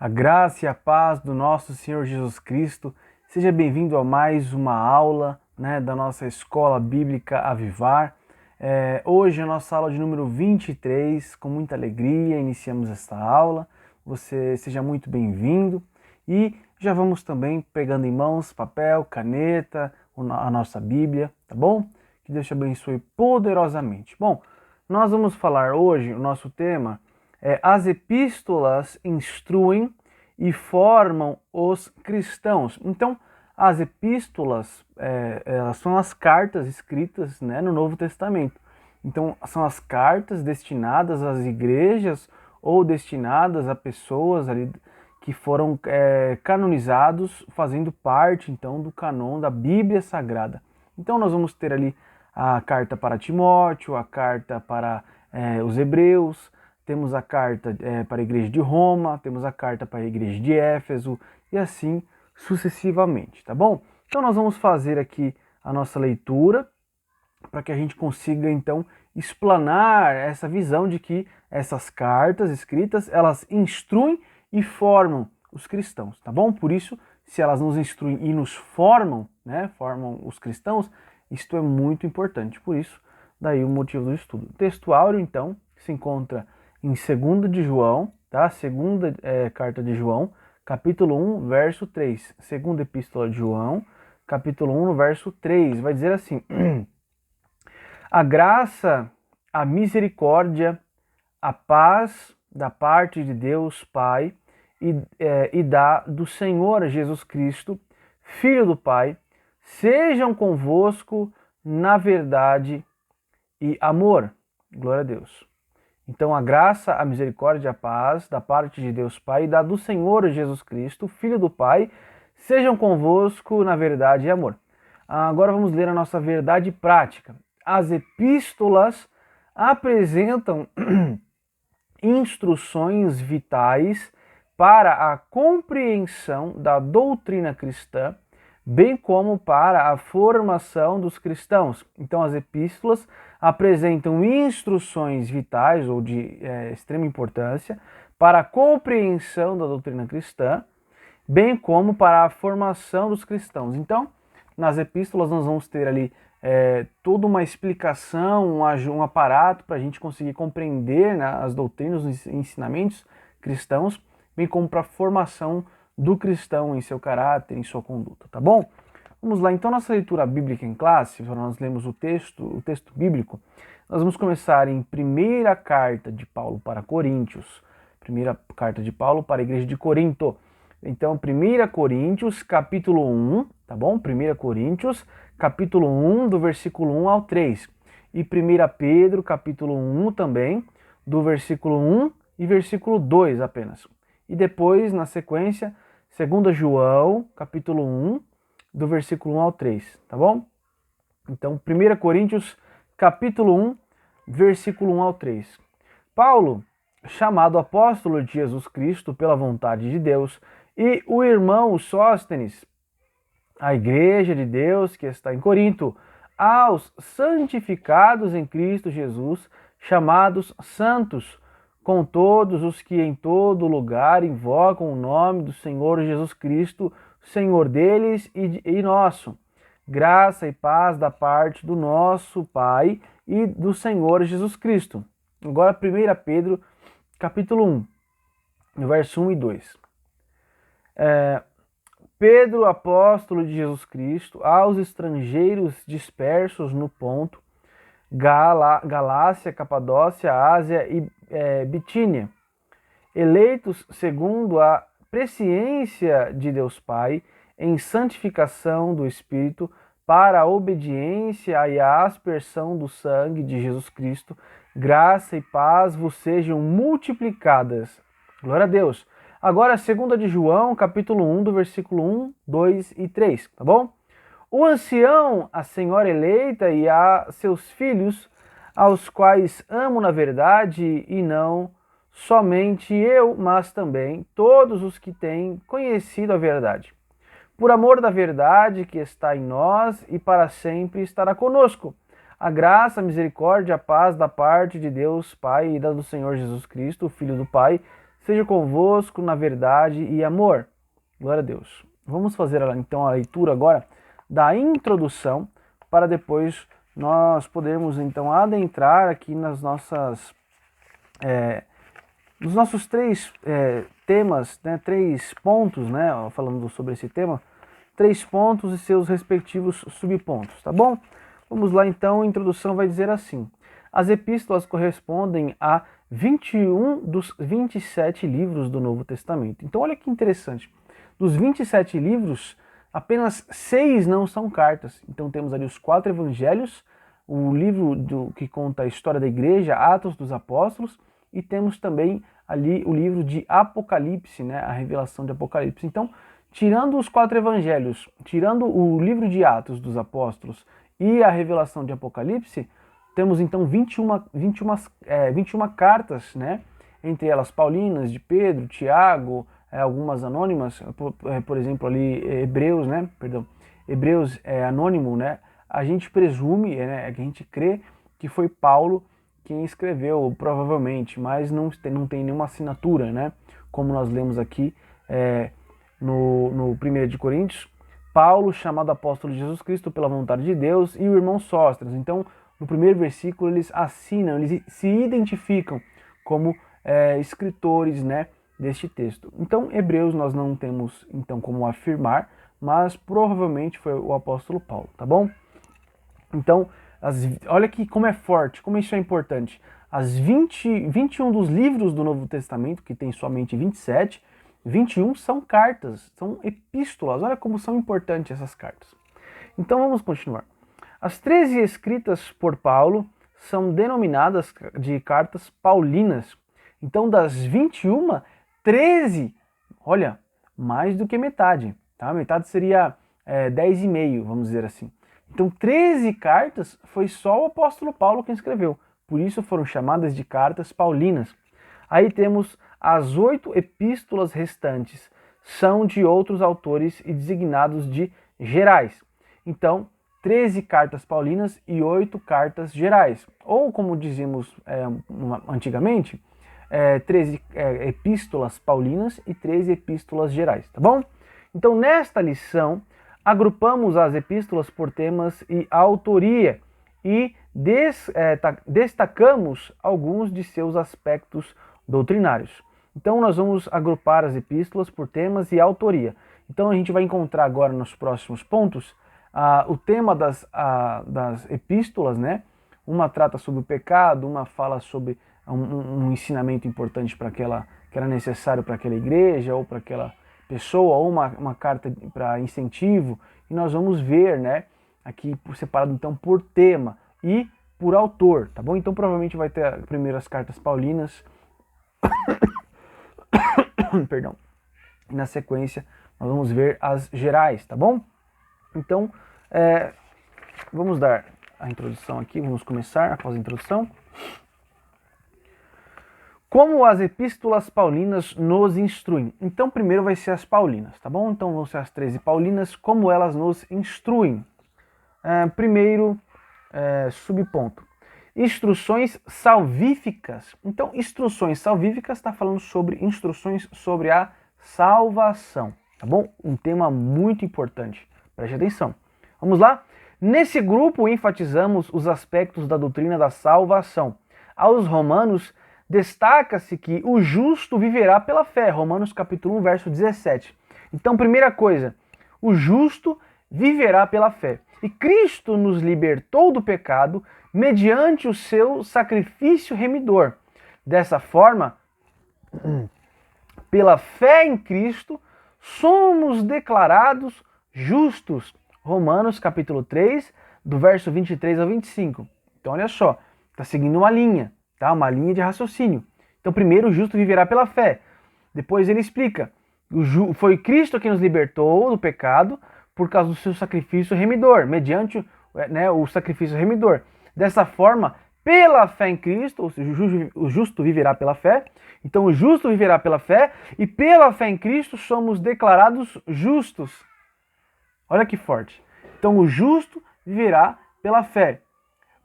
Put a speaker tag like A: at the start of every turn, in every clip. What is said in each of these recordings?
A: A graça e a paz do nosso Senhor Jesus Cristo. Seja bem-vindo a mais uma aula, da nossa Escola Bíblica Avivar. Hoje é a nossa aula de número 23, com muita alegria iniciamos esta aula. Você seja muito bem-vindo e já vamos também pegando em mãos papel, caneta, a nossa Bíblia, tá bom? Que Deus te abençoe poderosamente. Bom, nós vamos falar hoje, o nosso tema as epístolas instruem e formam os cristãos. Então, as epístolas, elas são as cartas escritas, no Novo Testamento. Então, são as cartas destinadas às igrejas ou destinadas a pessoas ali que foram canonizados, fazendo parte, então, do canon da Bíblia Sagrada. Então, nós vamos ter ali a carta para Timóteo, a carta para os Hebreus, temos a carta para a igreja de Roma, temos a carta para a igreja de Éfeso e assim sucessivamente, tá bom? Então nós vamos fazer aqui a nossa leitura para que a gente consiga então explanar essa visão de que essas cartas escritas, elas instruem e formam os cristãos, tá bom? Por isso, se elas nos instruem e nos formam, formam os cristãos, isto é muito importante. Por isso, daí o motivo do estudo. O texto áureo, então, se encontra em 2 de João, tá? Segunda carta de João, capítulo 1, verso 3. Segunda epístola de João, capítulo 1, no verso 3. Vai dizer assim: a graça, a misericórdia, a paz da parte de Deus Pai e do Senhor Jesus Cristo, Filho do Pai, sejam convosco na verdade e amor. Glória a Deus. Então a graça, a misericórdia e a paz da parte de Deus Pai e do Senhor Jesus Cristo, Filho do Pai, sejam convosco na verdade e amor. Agora vamos ler a nossa verdade prática. As epístolas apresentam instruções vitais para a compreensão da doutrina cristã, bem como para a formação dos cristãos. Então as epístolas apresentam instruções vitais ou de extrema importância para a compreensão da doutrina cristã, bem como para a formação dos cristãos. Então, nas epístolas nós vamos ter ali toda uma explicação, um aparato para a gente conseguir compreender as doutrinas, os ensinamentos cristãos, bem como para a formação do cristão em seu caráter, em sua conduta, tá bom? Vamos lá, então, nossa leitura bíblica em classe, nós lemos o texto bíblico, nós vamos começar em primeira carta de Paulo para Coríntios, primeira carta de Paulo para a igreja de Corinto. Então, 1 Coríntios, capítulo 1, tá bom? 1 Coríntios, capítulo 1, do versículo 1 ao 3. E 1 Pedro, capítulo 1 também, do versículo 1 e versículo 2 apenas. E depois, na sequência, 2 João, capítulo 1, do versículo 1 ao 3, tá bom? Então, 1 Coríntios, capítulo 1, versículo 1 ao 3. Paulo, chamado apóstolo de Jesus Cristo pela vontade de Deus, e o irmão Sóstenes, a igreja de Deus que está em Corinto, aos santificados em Cristo Jesus, chamados santos, com todos os que em todo lugar invocam o nome do Senhor Jesus Cristo, Senhor deles e nosso. Graça e paz da parte do nosso Pai e do Senhor Jesus Cristo. Agora 1 Pedro, capítulo 1, no verso 1 e 2. Pedro, apóstolo de Jesus Cristo, aos estrangeiros dispersos no Ponto, Galácia, Capadócia, Ásia e Bitínia, eleitos segundo a presciência de Deus Pai, em santificação do Espírito, para a obediência e a aspersão do sangue de Jesus Cristo, graça e paz vos sejam multiplicadas. Glória a Deus. Agora, 2 de João, capítulo 1, do versículo 1, 2 e 3, tá bom? O ancião, a senhora eleita e a seus filhos, aos quais amo na verdade e não somente eu, mas também todos os que têm conhecido a verdade. Por amor da verdade que está em nós e para sempre estará conosco. A graça, a misericórdia, a paz da parte de Deus Pai e da do Senhor Jesus Cristo, Filho do Pai, seja convosco na verdade e amor. Glória a Deus. Vamos fazer então a leitura agora da introdução, para depois nós podermos então adentrar aqui nos nossos três temas, né, 3 pontos, né, falando sobre esse tema, 3 pontos e seus respectivos subpontos, tá bom? Vamos lá então, a introdução vai dizer assim: as epístolas correspondem a 21 dos 27 livros do Novo Testamento. Então olha que interessante, dos 27 livros, apenas 6 não são cartas. Então temos ali os 4 evangelhos, o livro que conta a história da igreja, Atos dos Apóstolos, e temos também ali o livro de Apocalipse, né, a revelação de Apocalipse. Então, tirando os 4 evangelhos, tirando o livro de Atos dos Apóstolos e a revelação de Apocalipse, temos então 21 cartas, né, entre elas paulinas, de Pedro, Tiago, algumas anônimas, por exemplo ali Hebreus, né, Hebreus é anônimo, né, a gente presume, né, a gente crê que foi Paulo quem escreveu, provavelmente, mas não tem nenhuma assinatura, né? Como nós lemos aqui no 1 de Coríntios, Paulo, chamado apóstolo de Jesus Cristo pela vontade de Deus, e o irmão Sóstenes. Então, no primeiro versículo, eles assinam, eles se identificam como escritores, né, deste texto. Então, Hebreus nós não temos então como afirmar, mas provavelmente foi o apóstolo Paulo, tá bom? Então, olha que como é forte, como isso é importante. As 21 dos livros do Novo Testamento, que tem somente 27, 21 são cartas, são epístolas. Olha como são importantes essas cartas. Então vamos continuar. As 13 escritas por Paulo são denominadas de cartas paulinas. Então das 21, 13, olha, mais do que metade. Tá? Metade seria 10,5, vamos dizer assim. Então 13 cartas foi só o apóstolo Paulo quem escreveu. Por isso foram chamadas de cartas paulinas. Aí temos as 8 epístolas restantes. São de outros autores e designados de gerais. Então, 13 cartas paulinas e 8 cartas gerais. Ou, como dizíamos antigamente, 13 epístolas paulinas e 13 epístolas gerais, tá bom? Então, nesta lição, agrupamos as epístolas por temas e autoria e destacamos alguns de seus aspectos doutrinários. Então nós vamos agrupar as epístolas por temas e autoria. Então a gente vai encontrar agora nos próximos pontos o tema das epístolas, né? Uma trata sobre o pecado, uma fala sobre um ensinamento importante para que era necessário para aquela igreja ou para aquela pessoa, ou uma carta para incentivo, e nós vamos ver, né, aqui separado então por tema e por autor, tá bom? Então provavelmente vai ter primeiro as cartas paulinas, perdão, e na sequência nós vamos ver as gerais, tá bom? Então, vamos dar a introdução aqui, vamos começar após a introdução. Como as epístolas paulinas nos instruem? Então, primeiro vai ser as paulinas, tá bom? Então, vão ser as 13 paulinas, como elas nos instruem. Primeiro subponto. Instruções salvíficas. Então, instruções salvíficas está falando sobre instruções sobre a salvação, tá bom? Um tema muito importante. Preste atenção. Vamos lá? Nesse grupo, enfatizamos os aspectos da doutrina da salvação. Aos romanos, destaca-se que o justo viverá pela fé. Romanos capítulo 1, verso 17. Então, primeira coisa, o justo viverá pela fé. E Cristo nos libertou do pecado mediante o seu sacrifício remidor. Dessa forma, pela fé em Cristo, somos declarados justos. Romanos capítulo 3, do verso 23 ao 25. Então, olha só, está seguindo uma linha. Tá? Uma linha de raciocínio. Então, primeiro, o justo viverá pela fé. Depois ele explica, foi Cristo quem nos libertou do pecado por causa do seu sacrifício remidor, mediante o sacrifício remidor. Dessa forma, pela fé em Cristo, o justo viverá pela fé. Então, o justo viverá pela fé e pela fé em Cristo somos declarados justos. Olha que forte. Então, o justo viverá pela fé.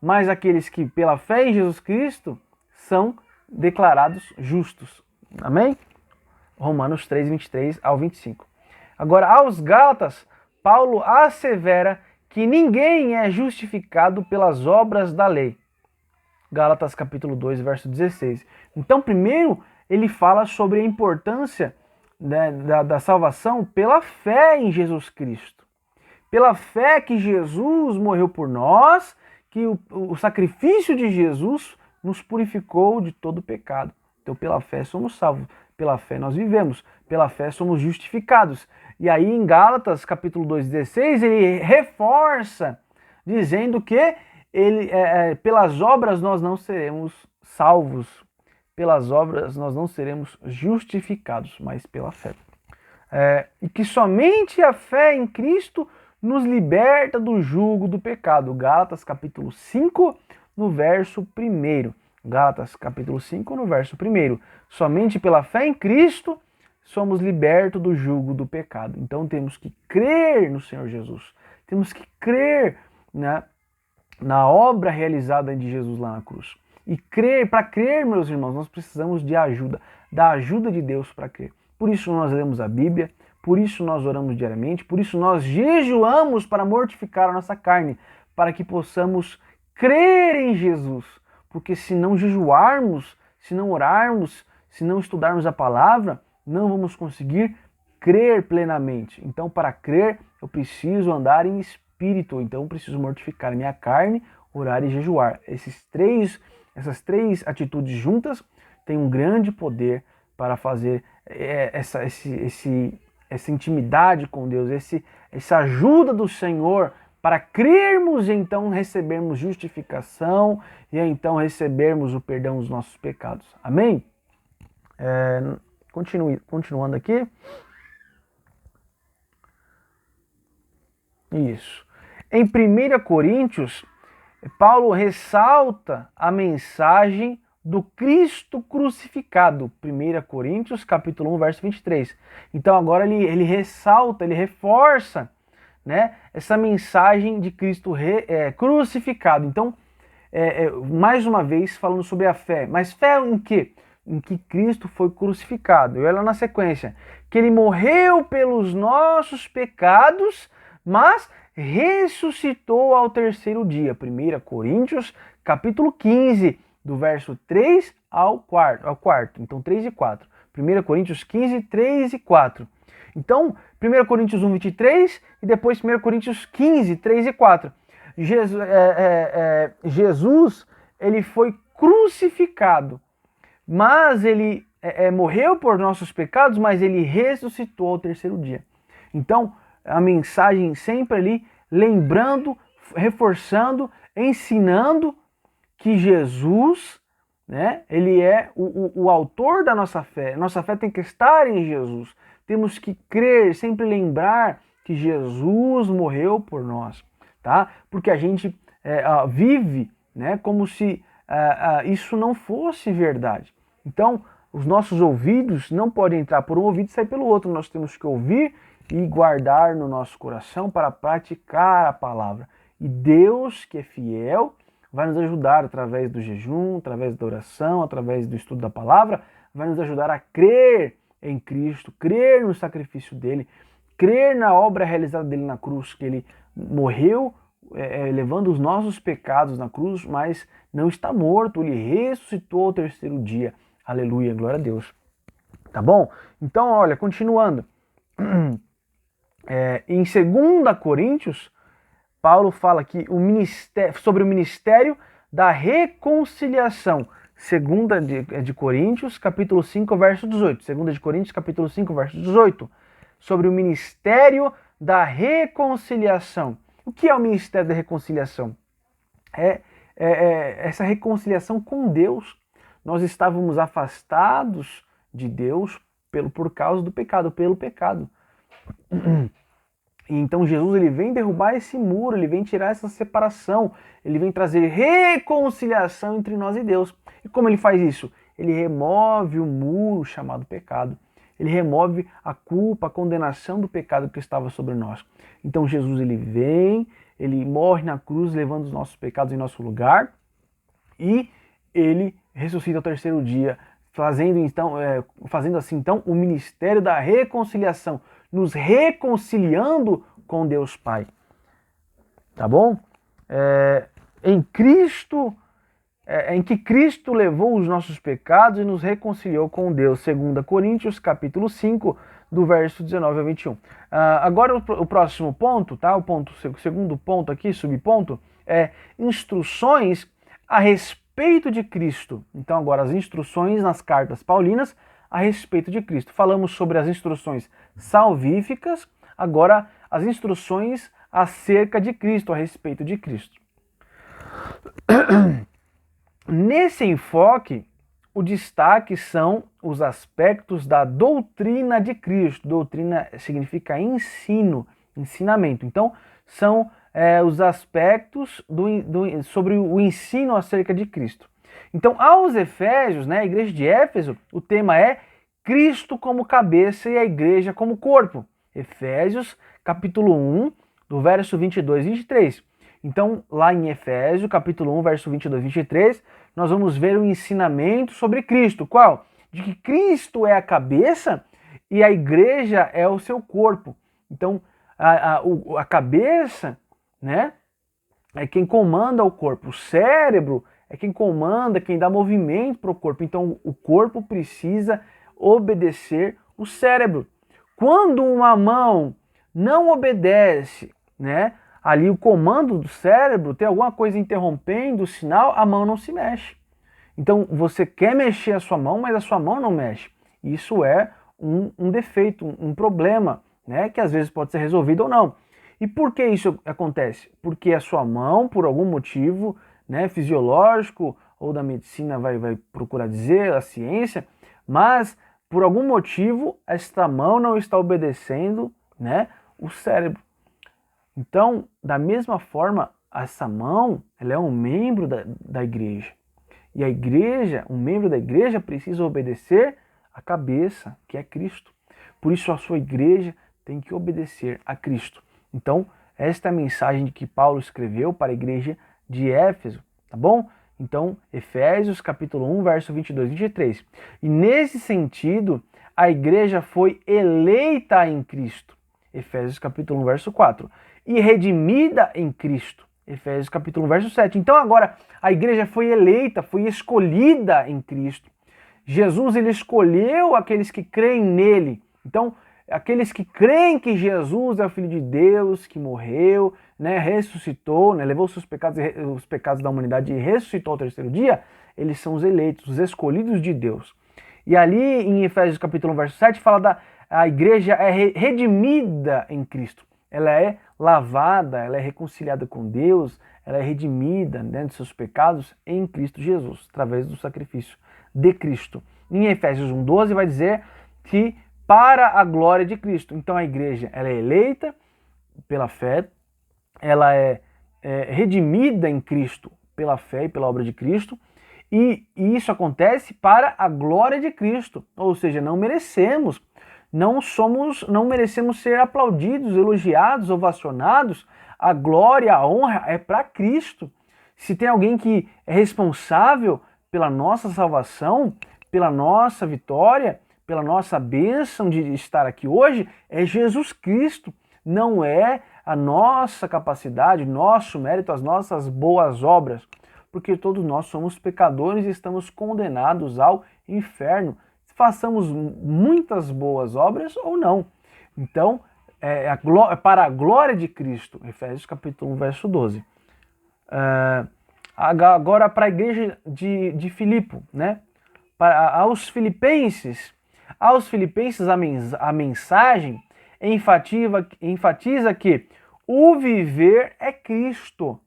A: Mas aqueles que pela fé em Jesus Cristo são declarados justos. Amém? Romanos 3, 23 ao 25. Agora, aos Gálatas, Paulo assevera que ninguém é justificado pelas obras da lei. Gálatas capítulo 2, verso 16. Então, primeiro, ele fala sobre a importância, né, da salvação pela fé em Jesus Cristo. Pela fé que Jesus morreu por nós, que o sacrifício de Jesus nos purificou de todo pecado. Então, pela fé somos salvos, pela fé nós vivemos, pela fé somos justificados. E aí, em Gálatas, capítulo 2, 16, ele reforça, dizendo que pelas obras nós não seremos salvos, pelas obras nós não seremos justificados, mas pela fé. E que somente a fé em Cristo nos liberta do jugo do pecado. Gálatas capítulo 5, no verso 1. Gálatas capítulo 5, no verso 1. Somente pela fé em Cristo somos libertos do jugo do pecado. Então temos que crer no Senhor Jesus. Temos que crer na obra realizada de Jesus lá na cruz. E para crer, meus irmãos, nós precisamos de ajuda, da ajuda de Deus para crer. Por isso nós lemos a Bíblia, por isso nós oramos diariamente, por isso nós jejuamos para mortificar a nossa carne, para que possamos crer em Jesus. Porque se não jejuarmos, se não orarmos, se não estudarmos a palavra, não vamos conseguir crer plenamente. Então, para crer, eu preciso andar em espírito, então eu preciso mortificar a minha carne, orar e jejuar. Essas três atitudes juntas têm um grande poder para fazer essa intimidade com Deus, essa ajuda do Senhor para crermos e então recebermos justificação e então recebermos o perdão dos nossos pecados. Amém? Continuando aqui. Isso. Em 1 Coríntios, Paulo ressalta a mensagem do Cristo crucificado. 1 Coríntios, capítulo 1, verso 23. Então agora ele ressalta, ele reforça, né, essa mensagem de Cristo crucificado. Então, mais uma vez falando sobre a fé. Mas fé em quê? Em que Cristo foi crucificado. E olha na sequência. Que ele morreu pelos nossos pecados, mas ressuscitou ao terceiro dia. 1 Coríntios, capítulo 15, do verso 3 ao 4. Então, 3 e 4. 1 Coríntios 15, 3 e 4. Então, 1 Coríntios 1, 23 e depois 1 Coríntios 15, 3 e 4. Jesus, ele foi crucificado, mas ele morreu por nossos pecados, mas ele ressuscitou ao terceiro dia. Então, a mensagem sempre ali, lembrando, reforçando, ensinando que Jesus, né, ele é o autor da nossa fé. Nossa fé tem que estar em Jesus. Temos que crer, sempre lembrar que Jesus morreu por nós, tá? Porque a gente vive, né, como se isso não fosse verdade. Então, os nossos ouvidos não podem entrar por um ouvido e sair pelo outro. Nós temos que ouvir e guardar no nosso coração para praticar a palavra. E Deus, que é fiel, vai nos ajudar através do jejum, através da oração, através do estudo da palavra, vai nos ajudar a crer em Cristo, crer no sacrifício dele, crer na obra realizada dele na cruz, que ele morreu levando os nossos pecados na cruz, mas não está morto, ele ressuscitou ao terceiro dia. Aleluia, glória a Deus. Tá bom? Então, olha, continuando. Em 2 Coríntios, Paulo fala aqui sobre o ministério da reconciliação. 2 de Coríntios, capítulo 5, verso 18. 2 de Coríntios, capítulo 5, verso 18. Sobre o ministério da reconciliação. O que é o ministério da reconciliação? Essa reconciliação com Deus. Nós estávamos afastados de Deus por causa do pecado, pelo pecado. E então Jesus ele vem derrubar esse muro, ele vem tirar essa separação, ele vem trazer reconciliação entre nós e Deus. E como ele faz isso? Ele remove o muro chamado pecado. Ele remove a culpa, a condenação do pecado que estava sobre nós. Então Jesus ele vem, ele morre na cruz levando os nossos pecados em nosso lugar e ele ressuscita ao terceiro dia, fazendo assim então o ministério da reconciliação, nos reconciliando com Deus Pai. Tá bom? Em que Cristo levou os nossos pecados e nos reconciliou com Deus, 2 Coríntios, capítulo 5, do verso 19 a 21. Agora o próximo ponto, tá? O segundo ponto aqui, subponto, é instruções a respeito de Cristo. Então agora as instruções nas cartas paulinas a respeito de Cristo. Falamos sobre as instruções salvíficas, agora as instruções acerca de Cristo, a respeito de Cristo. Nesse enfoque, o destaque são os aspectos da doutrina de Cristo. Doutrina significa ensino, ensinamento. Então, são os aspectos sobre o ensino acerca de Cristo. Então, aos Efésios, né, a igreja de Éfeso, o tema é Cristo como cabeça e a igreja como corpo. Efésios, capítulo 1, do verso 22 e 23. Então, lá em Efésios, capítulo 1, verso 22 e 23, nós vamos ver um ensinamento sobre Cristo. Qual? De que Cristo é a cabeça e a igreja é o seu corpo. Então, a cabeça, né, é quem comanda o corpo. O cérebro é quem comanda, quem dá movimento para o corpo. Então, o corpo precisa obedecer o cérebro. Quando uma mão não obedece, né, ali o comando do cérebro, tem alguma coisa interrompendo o sinal, a mão não se mexe. Então você quer mexer a sua mão, mas a sua mão não mexe. Isso é um defeito, um problema, né, que às vezes pode ser resolvido ou não. E por que isso acontece? Porque a sua mão, por algum motivo, né, fisiológico, ou da medicina vai procurar dizer, a ciência, mas por algum motivo esta mão não está obedecendo, né, o cérebro. Então, da mesma forma, essa mão, ela é um membro da igreja. E a igreja, um membro da igreja precisa obedecer a cabeça, que é Cristo. Por isso a sua igreja tem que obedecer a Cristo. Então, esta é a mensagem que Paulo escreveu para a igreja de Éfeso, tá bom? Então, Efésios capítulo 1, verso 22 e 23. E nesse sentido, a igreja foi eleita em Cristo. Efésios capítulo 1, verso 4. E redimida em Cristo. Efésios capítulo 1, verso 7. Então agora a igreja foi eleita, foi escolhida em Cristo. Jesus, ele escolheu aqueles que creem nele. Então, aqueles que creem que Jesus é o Filho de Deus, que morreu, né, ressuscitou, né, levou os pecados da humanidade e ressuscitou ao terceiro dia, eles são os eleitos, os escolhidos de Deus. E ali em Efésios capítulo 1, verso 7, fala a igreja é redimida em Cristo. Ela é lavada, ela é reconciliada com Deus, ela é redimida, né, de seus pecados em Cristo Jesus, através do sacrifício de Cristo. Em Efésios 1,12 vai dizer que para a glória de Cristo. Então a igreja ela é eleita pela fé, ela é redimida em Cristo pela fé e pela obra de Cristo, e isso acontece para a glória de Cristo, ou seja, não merecemos. Não merecemos ser aplaudidos, elogiados, ovacionados. A glória, a honra é para Cristo. Se tem alguém que é responsável pela nossa salvação, pela nossa vitória, pela nossa bênção de estar aqui hoje, é Jesus Cristo. Não é a nossa capacidade, nosso mérito, as nossas boas obras, porque todos nós somos pecadores e estamos condenados ao inferno. Façamos muitas boas obras ou não. Então, é para a glória de Cristo. Efésios capítulo 1, verso 12. Agora para a igreja de Filipe, né? Aos filipenses a mensagem enfatiza que o viver é Cristo.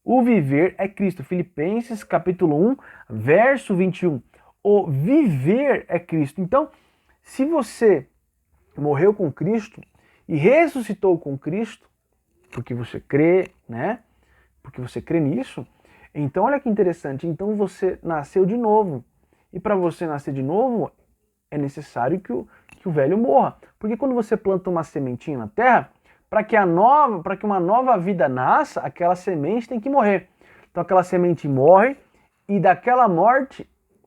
A: O viver é Cristo. Filipenses capítulo 1, verso 21. O viver é Cristo. Então, se você morreu com Cristo e ressuscitou com Cristo, porque você crê, né? Porque você crê nisso, então olha que interessante, então você nasceu de novo. E para você nascer de novo, é necessário que o velho morra. Porque quando você planta uma sementinha na terra, para que uma nova vida nasça, aquela semente tem que morrer. Então aquela semente morre e daquela morte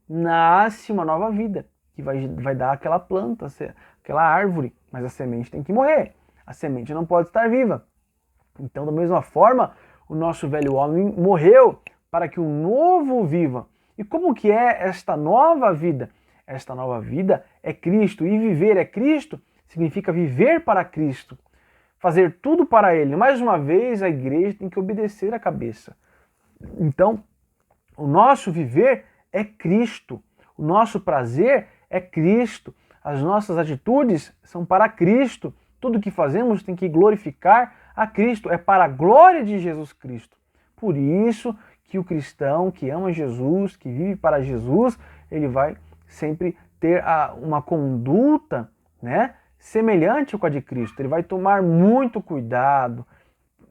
A: nasce uma nova vida, que vai dar aquela planta, aquela árvore, mas a semente tem que morrer. A semente não pode estar viva. Então, da mesma forma, o nosso velho homem morreu para que o novo viva. E como que é esta nova vida? Esta nova vida é Cristo. E viver é Cristo significa viver para Cristo. Fazer tudo para Ele. Mais uma vez, a igreja tem que obedecer a cabeça. Então, o nosso viver é Cristo. O nosso prazer é Cristo. As nossas atitudes são para Cristo. Tudo que fazemos tem que glorificar a Cristo. É para a glória de Jesus Cristo. Por isso que o cristão que ama Jesus, que vive para Jesus, ele vai sempre ter uma conduta, né, semelhante com a de Cristo. Ele vai tomar muito cuidado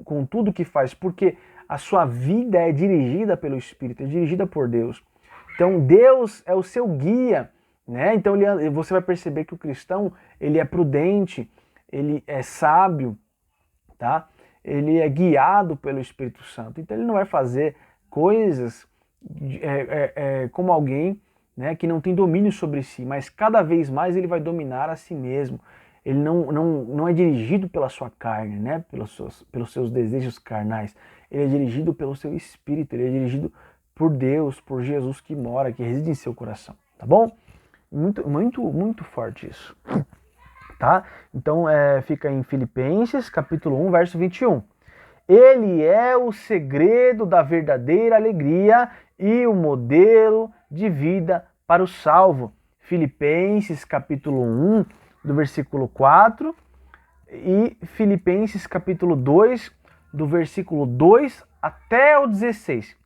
A: com tudo que faz, porque a sua vida é dirigida pelo Espírito, é dirigida por Deus. Então Deus é o seu guia, né? Então você vai perceber que o cristão, ele é prudente, ele é sábio, tá? Ele é guiado pelo Espírito Santo. Então ele não vai fazer coisas como alguém, né, que não tem domínio sobre si, mas cada vez mais ele vai dominar a si mesmo. Ele não é dirigido pela sua carne, né, pelos seus desejos carnais. Ele é dirigido pelo seu Espírito, ele é dirigido por Deus, por Jesus que mora, que reside em seu coração, tá bom? Muito, muito, muito forte isso. Tá? Então fica em Filipenses, capítulo 1, verso 21. Ele é o segredo da verdadeira alegria e o modelo de vida para o salvo. Filipenses, capítulo 1, do versículo 4, e Filipenses, capítulo 2, do versículo 2 até o 16.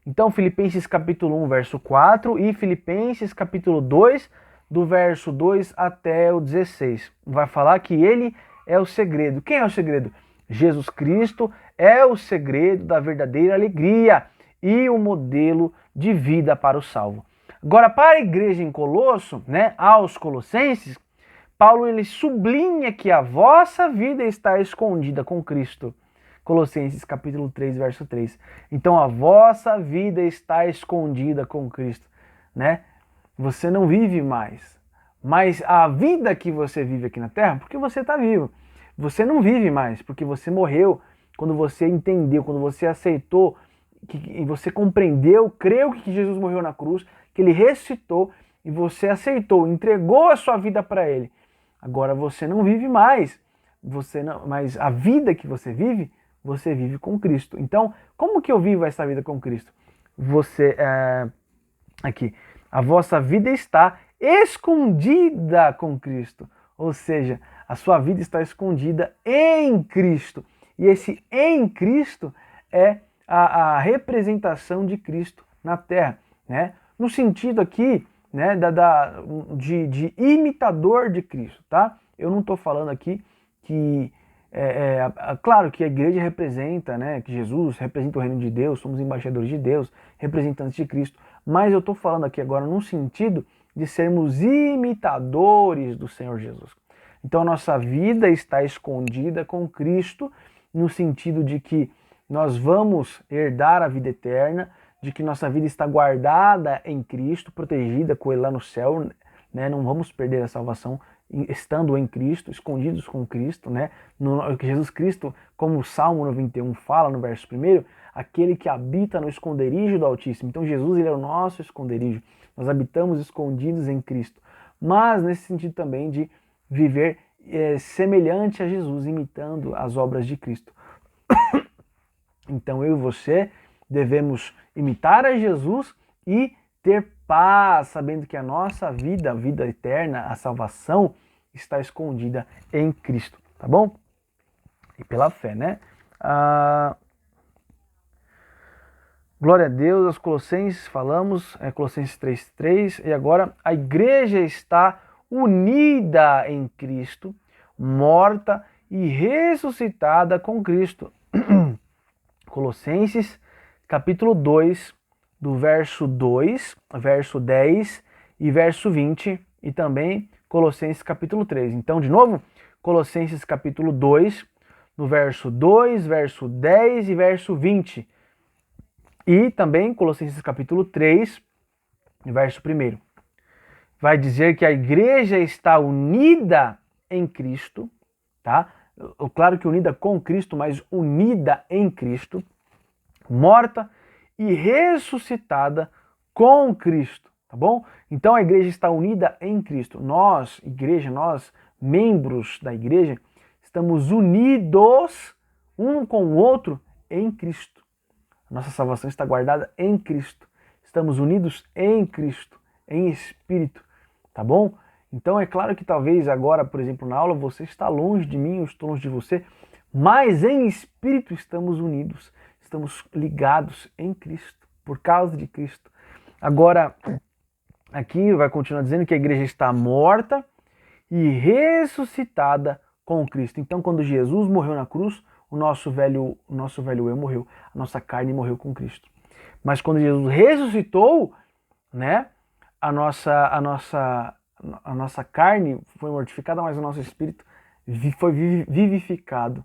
A: Então, Filipenses, capítulo 1, verso 4, e Filipenses, capítulo 2, do verso 2 até o 16. Vai falar que ele é o segredo. Quem é o segredo? Jesus Cristo é o segredo da verdadeira alegria e o modelo de vida para o salvo. Agora, para a igreja em Colosso, né, aos Colossenses, Paulo ele sublinha que a vossa vida está escondida com Cristo. Colossenses capítulo 3, verso 3. Então a vossa vida está escondida com Cristo, né? Você não vive mais. Mas a vida que você vive aqui na terra, porque você está vivo. Você não vive mais, porque você morreu. Quando você entendeu, quando você aceitou, e você compreendeu, creu que Jesus morreu na cruz, que ele ressuscitou, e você aceitou, entregou a sua vida para ele. Agora você não vive mais. Mas a vida que você vive com Cristo. Então, como que eu vivo essa vida com Cristo? Aqui, a vossa vida está escondida com Cristo. Ou seja, a sua vida está escondida em Cristo. E esse em Cristo é a representação de Cristo na terra, né? No sentido aqui, né, de imitador de Cristo, tá? Eu não estou falando aqui que claro que a igreja representa, né, que Jesus representa o reino de Deus, somos embaixadores de Deus, representantes de Cristo, mas eu estou falando aqui agora num sentido de sermos imitadores do Senhor Jesus. Então a nossa vida está escondida com Cristo, no sentido de que nós vamos herdar a vida eterna, de que nossa vida está guardada em Cristo, protegida com Ele lá no céu, né? Não vamos perder a salvação estando em Cristo, escondidos com Cristo, né? Jesus Cristo, como o Salmo 91 fala no verso 1, aquele que habita no esconderijo do Altíssimo. Então Jesus ele é o nosso esconderijo. Nós habitamos escondidos em Cristo. Mas nesse sentido também de viver semelhante a Jesus, imitando as obras de Cristo. Então eu e você devemos imitar a Jesus e ter paz, sabendo que a nossa vida, a vida eterna, a salvação, está escondida em Cristo, tá bom? E pela fé, né? Glória a Deus, aos Colossenses falamos, Colossenses 3:3, e agora a igreja está unida em Cristo, morta e ressuscitada com Cristo. Colossenses capítulo 2, do verso 2, verso 10 e verso 20, e também Colossenses capítulo 3. Então, de novo, Colossenses capítulo 2, no verso 2, verso 10 e verso 20. E também Colossenses capítulo 3, verso 1, vai dizer que a igreja está unida em Cristo, tá? Claro que unida com Cristo, mas unida em Cristo, morta e ressuscitada com Cristo, tá bom? Então a igreja está unida em Cristo. Nós, igreja, nós, membros da igreja, estamos unidos um com o outro em Cristo. Nossa salvação está guardada em Cristo. Estamos unidos em Cristo, em Espírito, tá bom? Então é claro que talvez agora, por exemplo, na aula, você está longe de mim, eu estou longe de você, mas em Espírito estamos unidos, estamos ligados em Cristo, por causa de Cristo. Agora, aqui vai continuar dizendo que a igreja está morta e ressuscitada com Cristo. Então, quando Jesus morreu na cruz, o nosso velho eu morreu, a nossa carne morreu com Cristo. Mas quando Jesus ressuscitou, né, a nossa carne foi mortificada, mas o nosso espírito foi vivificado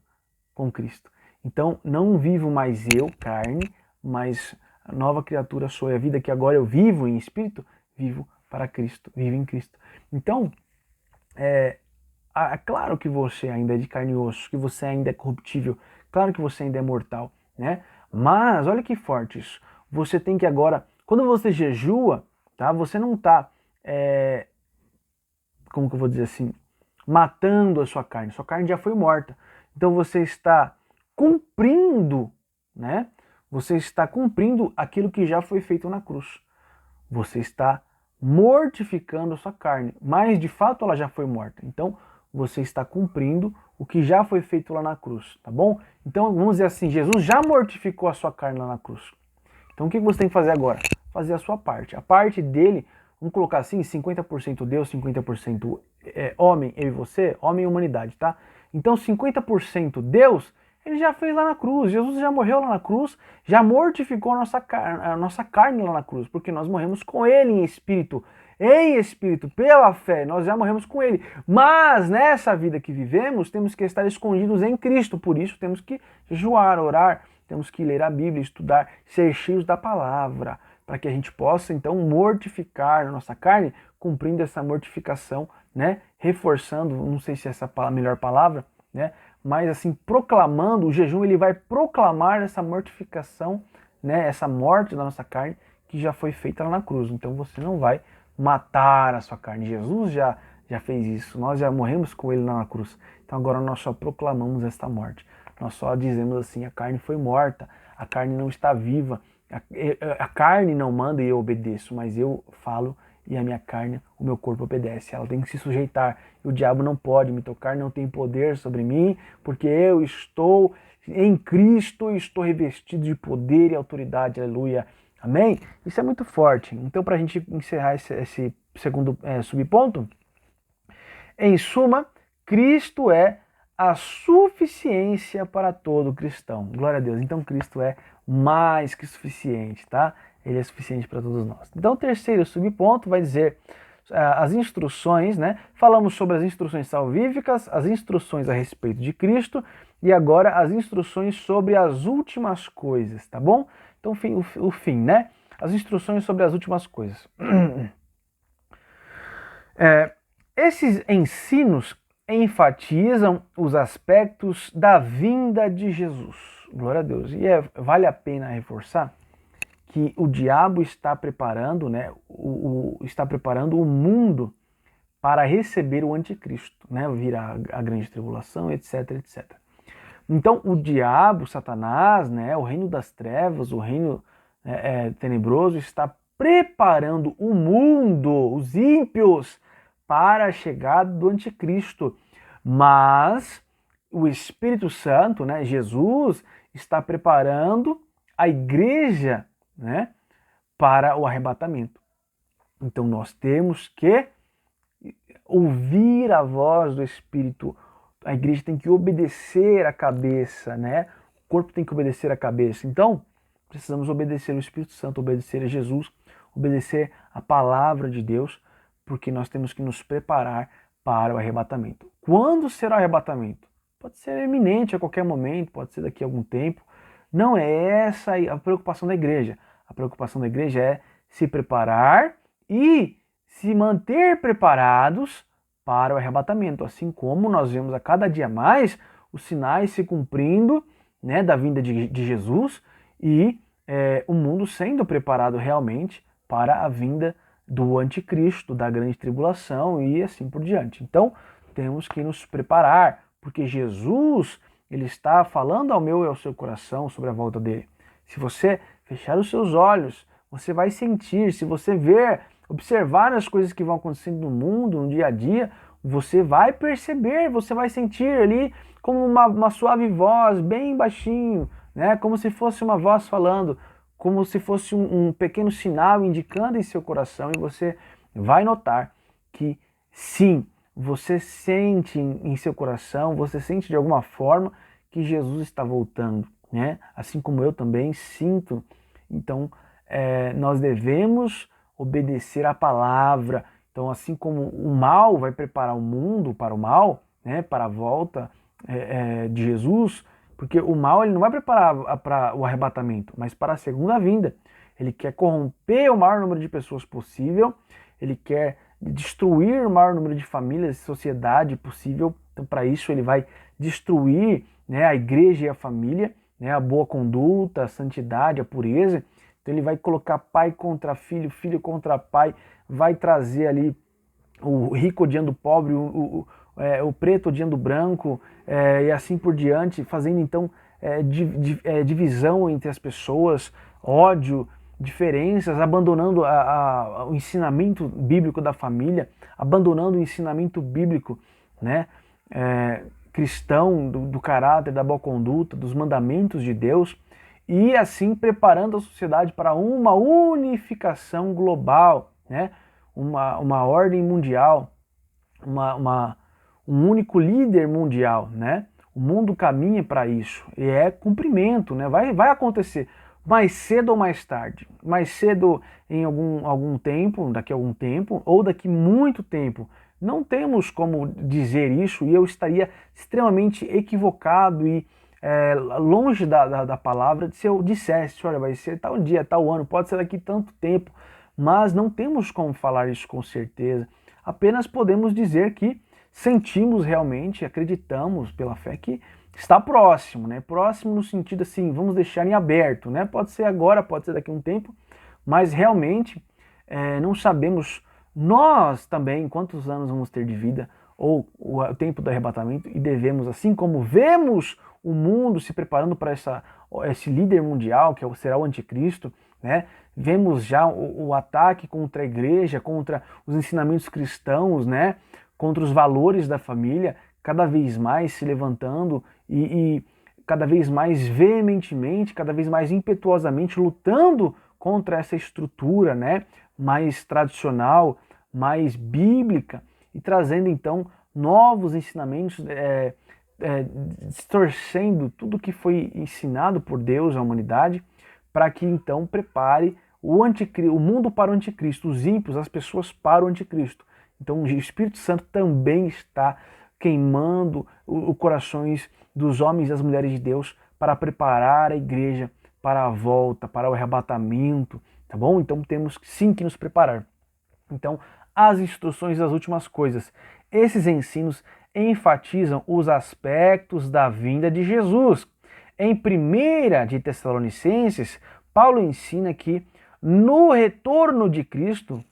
A: com Cristo. Então, não vivo mais eu, carne, mas a nova criatura sou. E a vida que agora eu vivo em espírito, vivo para Cristo, vivo em Cristo. Então, é claro que você ainda é de carne e osso, que você ainda é corruptível, claro que você ainda é mortal, né? Mas, olha que forte isso. Você tem que agora, quando você jejua, tá? Você não está, como que eu vou dizer assim, matando a sua carne. Sua carne já foi morta. Então você está cumprindo, né? Você está cumprindo aquilo que já foi feito na cruz. Você está mortificando a sua carne, mas de fato ela já foi morta. Então você está cumprindo o que já foi feito lá na cruz, tá bom? Então vamos dizer assim, Jesus já mortificou a sua carne lá na cruz. Então o que você tem que fazer agora? Fazer a sua parte. A parte dele, vamos colocar assim, 50% Deus, 50% homem, eu e você, homem e humanidade, tá? Então 50% Deus, ele já fez lá na cruz. Jesus já morreu lá na cruz, já mortificou a nossa carne lá na cruz, porque nós morremos com ele em espírito. Em espírito, pela fé, nós já morremos com ele. Mas nessa vida que vivemos, temos que estar escondidos em Cristo. Por isso temos que jejuar, orar, temos que ler a Bíblia, estudar, ser cheios da palavra, para que a gente possa então mortificar a nossa carne, cumprindo essa mortificação, né? Reforçando, não sei se essa é a melhor palavra, né? Mas assim, proclamando, o jejum ele vai proclamar essa mortificação, né? Essa morte da nossa carne que já foi feita lá na cruz. Então você não vai matar a sua carne. Jesus já fez isso, nós já morremos com ele lá na cruz. Então agora nós só proclamamos esta morte. Nós só dizemos assim, a carne foi morta, a carne não está viva, a carne não manda e eu obedeço, mas eu falo e a minha carne, o meu corpo obedece. Ela tem que se sujeitar. E o diabo não pode me tocar, não tem poder sobre mim, porque eu estou em Cristo e estou revestido de poder e autoridade. Aleluia. Amém? Isso é muito forte. Então, para a gente encerrar esse segundo subponto, em suma, Cristo é a suficiência para todo cristão. Glória a Deus. Então, Cristo é mais que suficiente, tá? Ele é suficiente para todos nós. Então, o terceiro subponto vai dizer as instruções, né? Falamos sobre as instruções salvíficas, as instruções a respeito de Cristo e agora as instruções sobre as últimas coisas, tá bom? Então, o fim, né? As instruções sobre as últimas coisas. Esses ensinos enfatizam os aspectos da vinda de Jesus. Glória a Deus. E vale a pena reforçar que o diabo está preparando, né? Está preparando o mundo para receber o anticristo, né? Virá a grande tribulação, etc, etc. Então, o diabo, Satanás, né, o reino das trevas, o reino tenebroso, está preparando o mundo, os ímpios, para a chegada do anticristo. Mas o Espírito Santo, né, Jesus, está preparando a igreja, né, para o arrebatamento. Então, nós temos que ouvir a voz do Espírito. A igreja tem que obedecer a cabeça, né? O corpo tem que obedecer a cabeça. Então, precisamos obedecer o Espírito Santo, obedecer a Jesus, obedecer a palavra de Deus, porque nós temos que nos preparar para o arrebatamento. Quando será o arrebatamento? Pode ser iminente a qualquer momento, pode ser daqui a algum tempo. Não é essa a preocupação da igreja. A preocupação da igreja é se preparar e se manter preparados para o arrebatamento, assim como nós vemos a cada dia mais os sinais se cumprindo, né, da vinda de Jesus e o mundo sendo preparado realmente para a vinda do anticristo, da grande tribulação e assim por diante. Então, temos que nos preparar, porque Jesus, ele está falando ao meu e ao seu coração sobre a volta dele. Se você fechar os seus olhos, você vai sentir, se você ver, observar as coisas que vão acontecendo no mundo, no dia a dia, você vai perceber, você vai sentir ali como uma suave voz, bem baixinho, né? Como se fosse uma voz falando, como se fosse um pequeno sinal indicando em seu coração, e você vai notar que sim, você sente em seu coração, você sente de alguma forma que Jesus está voltando, né? Assim como eu também sinto. Então, nós devemos obedecer à palavra. Então, assim como o mal vai preparar o mundo para o mal, né, para a volta de Jesus, porque o mal ele não vai preparar para o arrebatamento, mas para a segunda vinda. Ele quer corromper o maior número de pessoas possível, ele quer destruir o maior número de famílias e sociedade possível. Então, para isso, ele vai destruir, né, a igreja e a família, né, a boa conduta, a santidade, a pureza. Então, ele vai colocar pai contra filho, filho contra pai, vai trazer ali o rico odiando o pobre, o preto odiando o branco, e assim por diante, fazendo então divisão entre as pessoas, ódio, diferenças, abandonando o ensinamento bíblico da família, abandonando o ensinamento bíblico, né, cristão, do caráter, da boa conduta, dos mandamentos de Deus, e assim preparando a sociedade para uma unificação global, né, uma ordem mundial, um único líder mundial, né? O mundo caminha para isso, e é cumprimento, né? Vai acontecer mais cedo ou mais tarde, mais cedo em algum tempo, daqui a algum tempo, ou daqui muito tempo. Não temos como dizer isso, e eu estaria extremamente equivocado e longe da palavra se eu dissesse, olha, vai ser tal dia, tal ano, pode ser daqui tanto tempo, mas não temos como falar isso com certeza. Apenas podemos dizer que sentimos realmente, acreditamos pela fé que está próximo, né? Próximo no sentido assim, vamos deixar em aberto, né? Pode ser agora, pode ser daqui a um tempo, mas realmente não sabemos nós também quantos anos vamos ter de vida ou o tempo do arrebatamento, e devemos, assim como vemos o mundo se preparando para esse líder mundial, que será o anticristo, né? Vemos já o ataque contra a igreja, contra os ensinamentos cristãos, né? Contra os valores da família, cada vez mais se levantando e cada vez mais veementemente, cada vez mais impetuosamente lutando contra essa estrutura, né? Mais tradicional, mais bíblica, e trazendo então novos ensinamentos, distorcendo tudo que foi ensinado por Deus à humanidade, para que então prepare o mundo para o anticristo, os ímpios, as pessoas para o anticristo. Então o Espírito Santo também está queimando os corações dos homens e das mulheres de Deus para preparar a igreja para a volta, para o arrebatamento, tá bom? Então temos sim que nos preparar. Então, as instruções das últimas coisas. Esses ensinos enfatizam os aspectos da vinda de Jesus. Em 1 de Tessalonicenses, Paulo ensina que no retorno de Cristo,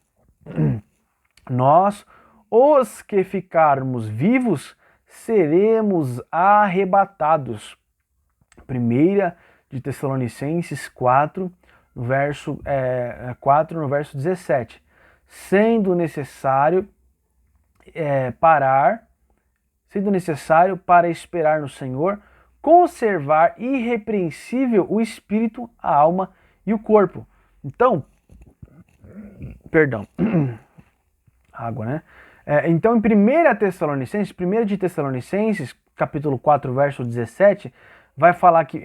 A: nós, os que ficarmos vivos, seremos arrebatados. 1 de Tessalonicenses 4, no verso 17. Sendo necessário para esperar no Senhor, conservar irrepreensível o espírito, a alma e o corpo. Então, perdão, água, né? Então, em 1 de Tessalonicenses, capítulo 4, verso 17, vai falar que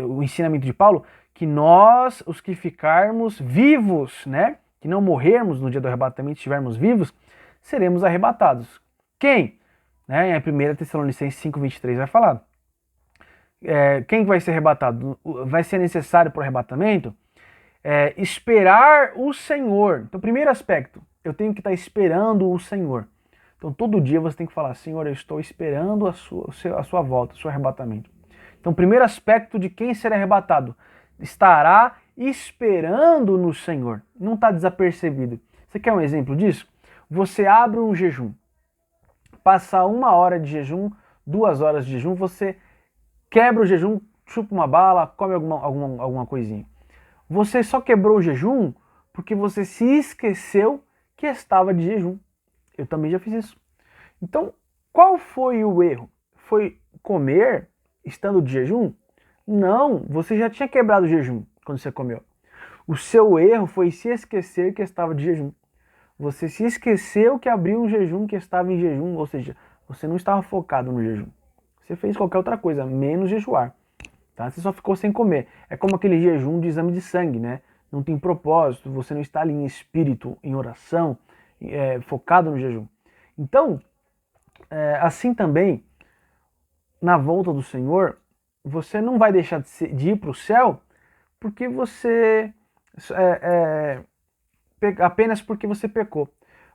A: o ensinamento de Paulo, que nós, os que ficarmos vivos, né? Que não morrermos no dia do arrebatamento, estivermos vivos, seremos arrebatados. Quem? Em 1 Tessalonicenses 5:23 vai falar. Quem vai ser arrebatado? Vai ser necessário para o arrebatamento? esperar o Senhor. Então, primeiro aspecto, eu tenho que estar esperando o Senhor. Então, todo dia você tem que falar, Senhor, eu estou esperando a sua volta, o seu arrebatamento. Então, primeiro aspecto de quem será arrebatado, estará esperando no Senhor, não está desapercebido. Você quer um exemplo disso? Você abre um jejum, passa 1 hora de jejum, 2 horas de jejum, você quebra o jejum, chupa uma bala, come alguma coisinha. Você só quebrou o jejum porque você se esqueceu que estava de jejum. Eu também já fiz isso. Então, qual foi o erro? Foi comer estando de jejum? Não, você já tinha quebrado o jejum quando você comeu. O seu erro foi se esquecer que estava de jejum. Você se esqueceu que abriu um jejum, que estava em jejum, ou seja, você não estava focado no jejum. Você fez qualquer outra coisa, menos jejuar. Tá? Você só ficou sem comer. É como aquele jejum de exame de sangue, né? Não tem propósito, você não está ali em espírito, em oração, focado no jejum. Então, assim também, na volta do Senhor, você não vai deixar de ir para o céu porque você apenas porque você pecou.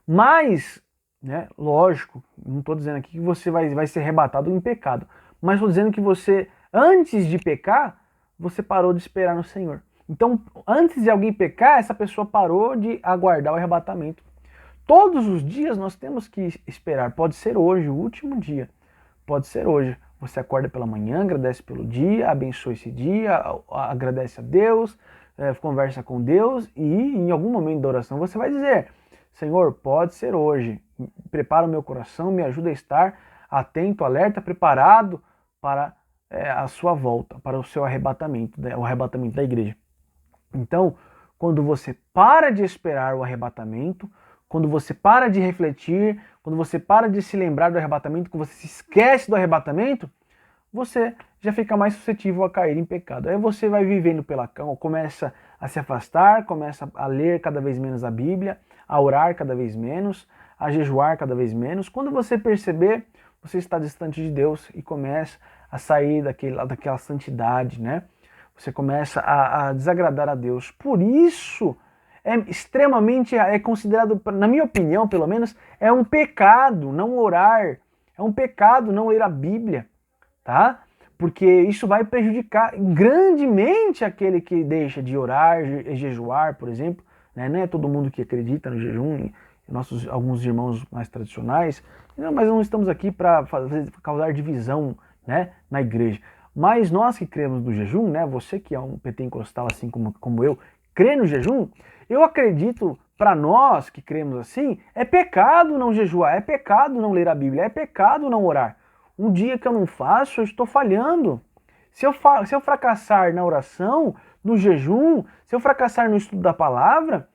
A: Mas, né, lógico, não estou dizendo aqui que você vai ser arrebatado em pecado, mas estou dizendo que você, antes de pecar, você parou de esperar no Senhor. Então, antes de alguém pecar, essa pessoa parou de aguardar o arrebatamento. Todos os dias nós temos que esperar. Pode ser hoje, o último dia. Pode ser hoje. Você acorda pela manhã, agradece pelo dia, abençoa esse dia, agradece a Deus, conversa com Deus e em algum momento da oração você vai dizer, Senhor, pode ser hoje. Prepara o meu coração, me ajuda a estar atento, alerta, preparado para a sua volta, para o seu arrebatamento, o arrebatamento da igreja. Então, quando você para de esperar o arrebatamento, quando você para de refletir, quando você para de se lembrar do arrebatamento, quando você se esquece do arrebatamento, você já fica mais suscetível a cair em pecado. Aí você vai vivendo pela cama, começa a se afastar, começa a ler cada vez menos a Bíblia, a orar cada vez menos, a jejuar cada vez menos. Quando você perceber, você está distante de Deus e começa a sair daquela santidade, né? Você começa a desagradar a Deus. Por isso, é considerado, na minha opinião, pelo menos, é um pecado não orar, é um pecado não ler a Bíblia, tá? Porque isso vai prejudicar grandemente aquele que deixa de orar e jejuar, por exemplo, né? Não é todo mundo que acredita no jejum, alguns irmãos mais tradicionais, mas não estamos aqui para causar divisão, né, na igreja. Mas nós que cremos no jejum, né, você que é um pentecostal assim como eu, crê no jejum, eu acredito, para nós que cremos assim, é pecado não jejuar, é pecado não ler a Bíblia, é pecado não orar. Um dia que eu não faço, eu estou falhando. Se eu fracassar na oração, no jejum, se eu fracassar no estudo da palavra,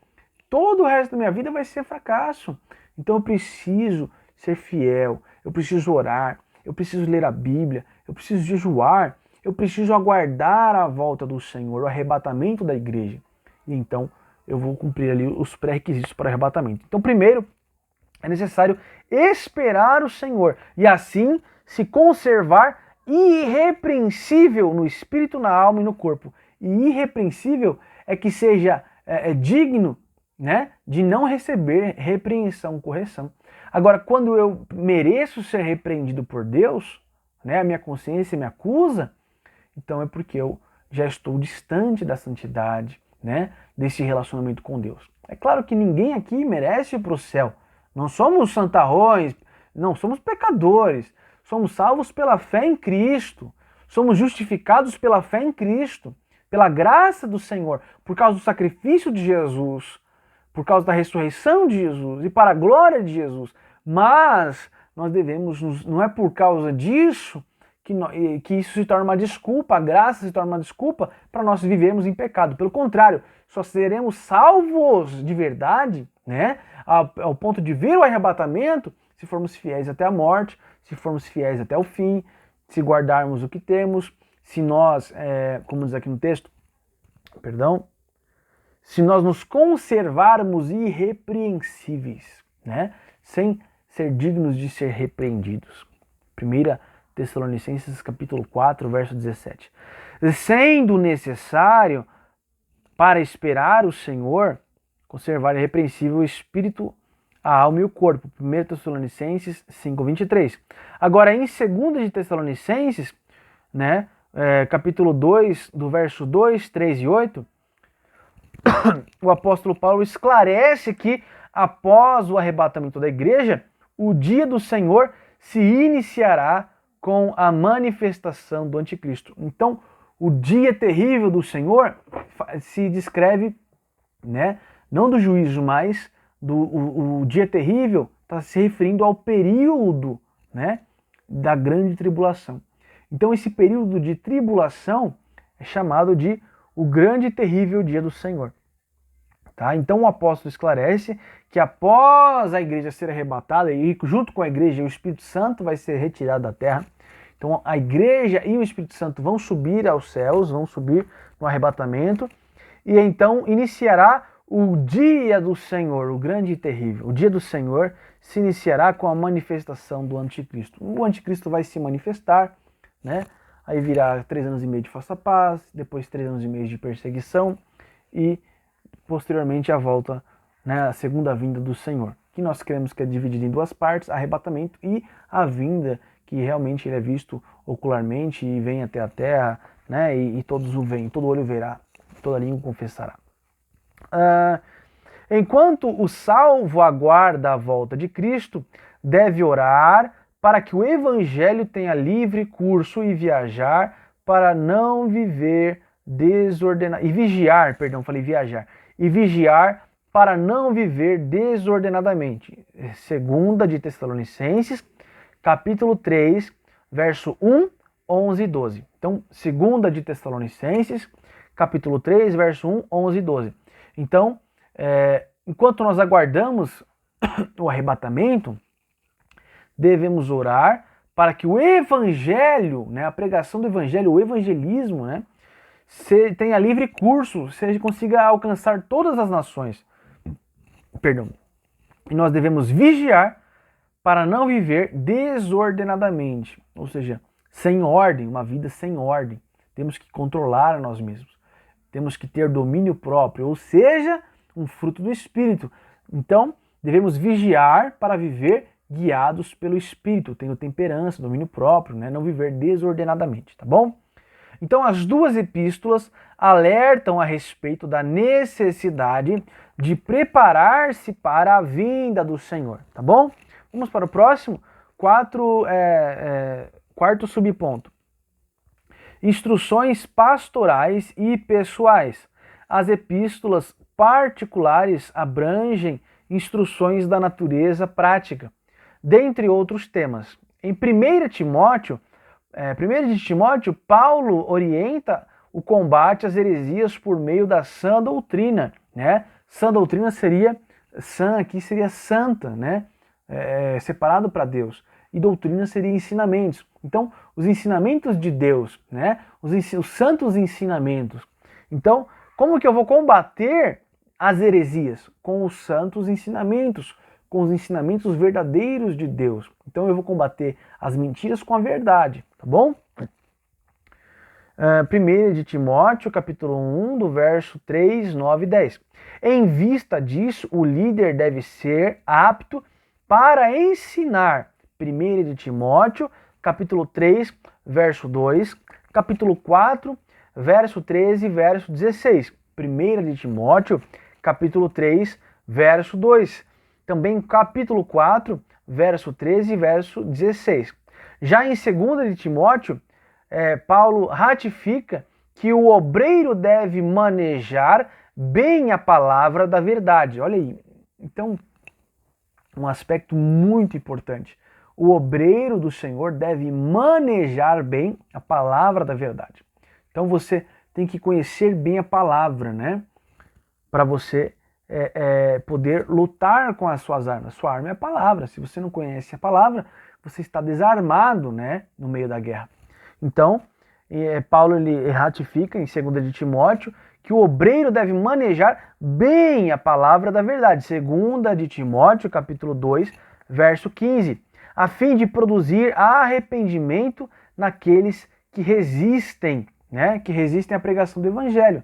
A: todo o resto da minha vida vai ser fracasso. Então eu preciso ser fiel, eu preciso orar, eu preciso ler a Bíblia, eu preciso jejuar, eu preciso aguardar a volta do Senhor, o arrebatamento da igreja. E então eu vou cumprir ali os pré-requisitos para o arrebatamento. Então, primeiro, é necessário esperar o Senhor e assim se conservar irrepreensível no espírito, na alma e no corpo. E irrepreensível é que seja digno, né, de não receber repreensão, correção. Agora, quando eu mereço ser repreendido por Deus, né, a minha consciência me acusa, então é porque eu já estou distante da santidade, né, desse relacionamento com Deus. É claro que ninguém aqui merece ir para o céu. Não somos santarrões, não, somos pecadores. Somos salvos pela fé em Cristo. Somos justificados pela fé em Cristo, pela graça do Senhor, por causa do sacrifício de Jesus, por causa da ressurreição de Jesus e para a glória de Jesus. Mas nós devemos, não é por causa disso que isso se torna uma desculpa, a graça se torna uma desculpa para nós vivermos em pecado. Pelo contrário, só seremos salvos de verdade, né, ao ponto de ver o arrebatamento, se formos fiéis até a morte, se formos fiéis até o fim, se guardarmos o que temos, se nós, como diz aqui no texto, se nós nos conservarmos irrepreensíveis, né, sem ser dignos de ser repreendidos. 1 Tessalonicenses capítulo 4, verso 17. Sendo necessário para esperar o Senhor, conservar irrepreensível o espírito, a alma e o corpo. 1 Tessalonicenses 5:23. Agora, em 2 de Tessalonicenses, né, capítulo 2, do verso 2, 3 e 8, o apóstolo Paulo esclarece que após o arrebatamento da igreja, o dia do Senhor se iniciará com a manifestação do anticristo. Então, o dia terrível do Senhor se descreve, né, não do juízo, mas o dia terrível está se referindo ao período, né, da grande tribulação. Então, esse período de tribulação é chamado de o grande e terrível dia do Senhor. Tá? Então, o apóstolo esclarece que após a igreja ser arrebatada, e junto com a igreja o Espírito Santo vai ser retirado da terra, então a igreja e o Espírito Santo vão subir aos céus, vão subir no arrebatamento, e então iniciará o dia do Senhor, o grande e terrível. O dia do Senhor se iniciará com a manifestação do anticristo. O anticristo vai se manifestar, né? Aí virá 3 anos e meio de falsa paz, depois 3 anos e meio de perseguição e posteriormente a volta, né, a segunda vinda do Senhor, que nós cremos que é dividida em 2 partes, arrebatamento e a vinda, que realmente ele é visto ocularmente e vem até a terra, né, e todos o veem, todo olho verá, toda língua confessará. Enquanto o salvo aguarda a volta de Cristo, deve orar para que o evangelho tenha livre curso e viajar para não viver desordenado, e vigiar para não viver desordenadamente. 2 de Tessalonicenses, capítulo 3, verso 1, 11 e 12. Então, 2 de Tessalonicenses, capítulo 3, verso 1, 11 e 12. Então, enquanto nós aguardamos o arrebatamento, devemos orar para que o evangelho, né, a pregação do evangelho, o evangelismo, né, tenha livre curso, consiga alcançar todas as nações. E nós devemos vigiar para não viver desordenadamente, ou seja, sem ordem, uma vida sem ordem. Temos que controlar a nós mesmos. Temos que ter domínio próprio, ou seja, um fruto do Espírito. Então, devemos vigiar para viver guiados pelo Espírito, tendo temperança, domínio próprio, né? Não viver desordenadamente, tá bom? Então, as 2 epístolas alertam a respeito da necessidade de preparar-se para a vinda do Senhor, tá bom? Vamos para o próximo, quarto subponto. Instruções pastorais e pessoais. As epístolas particulares abrangem instruções da natureza prática, dentre outros temas. Em 1 de Timóteo, Paulo orienta o combate às heresias por meio da sã doutrina, né? Sã doutrina seria, aqui seria santa, né? Separado para Deus. E doutrina seria ensinamentos. Então, os ensinamentos de Deus, né? Os santos ensinamentos. Então, como que eu vou combater as heresias? Com os santos ensinamentos, com os ensinamentos verdadeiros de Deus. Então eu vou combater as mentiras com a verdade, tá bom? 1 de Timóteo, capítulo 1, do verso 3, 9 e 10. Em vista disso, o líder deve ser apto para ensinar. 1 de Timóteo, capítulo 3, verso 2, capítulo 4, verso 13 e verso 16. 1 de Timóteo, capítulo 3, verso 2. Também capítulo 4, verso 13 e verso 16. Já em 2 de Timóteo, Paulo ratifica que o obreiro deve manejar bem a palavra da verdade. Olha aí, então, um aspecto muito importante. O obreiro do Senhor deve manejar bem a palavra da verdade. Então você tem que conhecer bem a palavra, né? Para você poder lutar com as suas armas. Sua arma é a palavra. Se você não conhece a palavra, você está desarmado, né, no meio da guerra. Então, Paulo ele ratifica em 2 de Timóteo que o obreiro deve manejar bem a palavra da verdade. 2 de Timóteo, capítulo 2, verso 15, a fim de produzir arrependimento naqueles que resistem, né, que resistem à pregação do evangelho.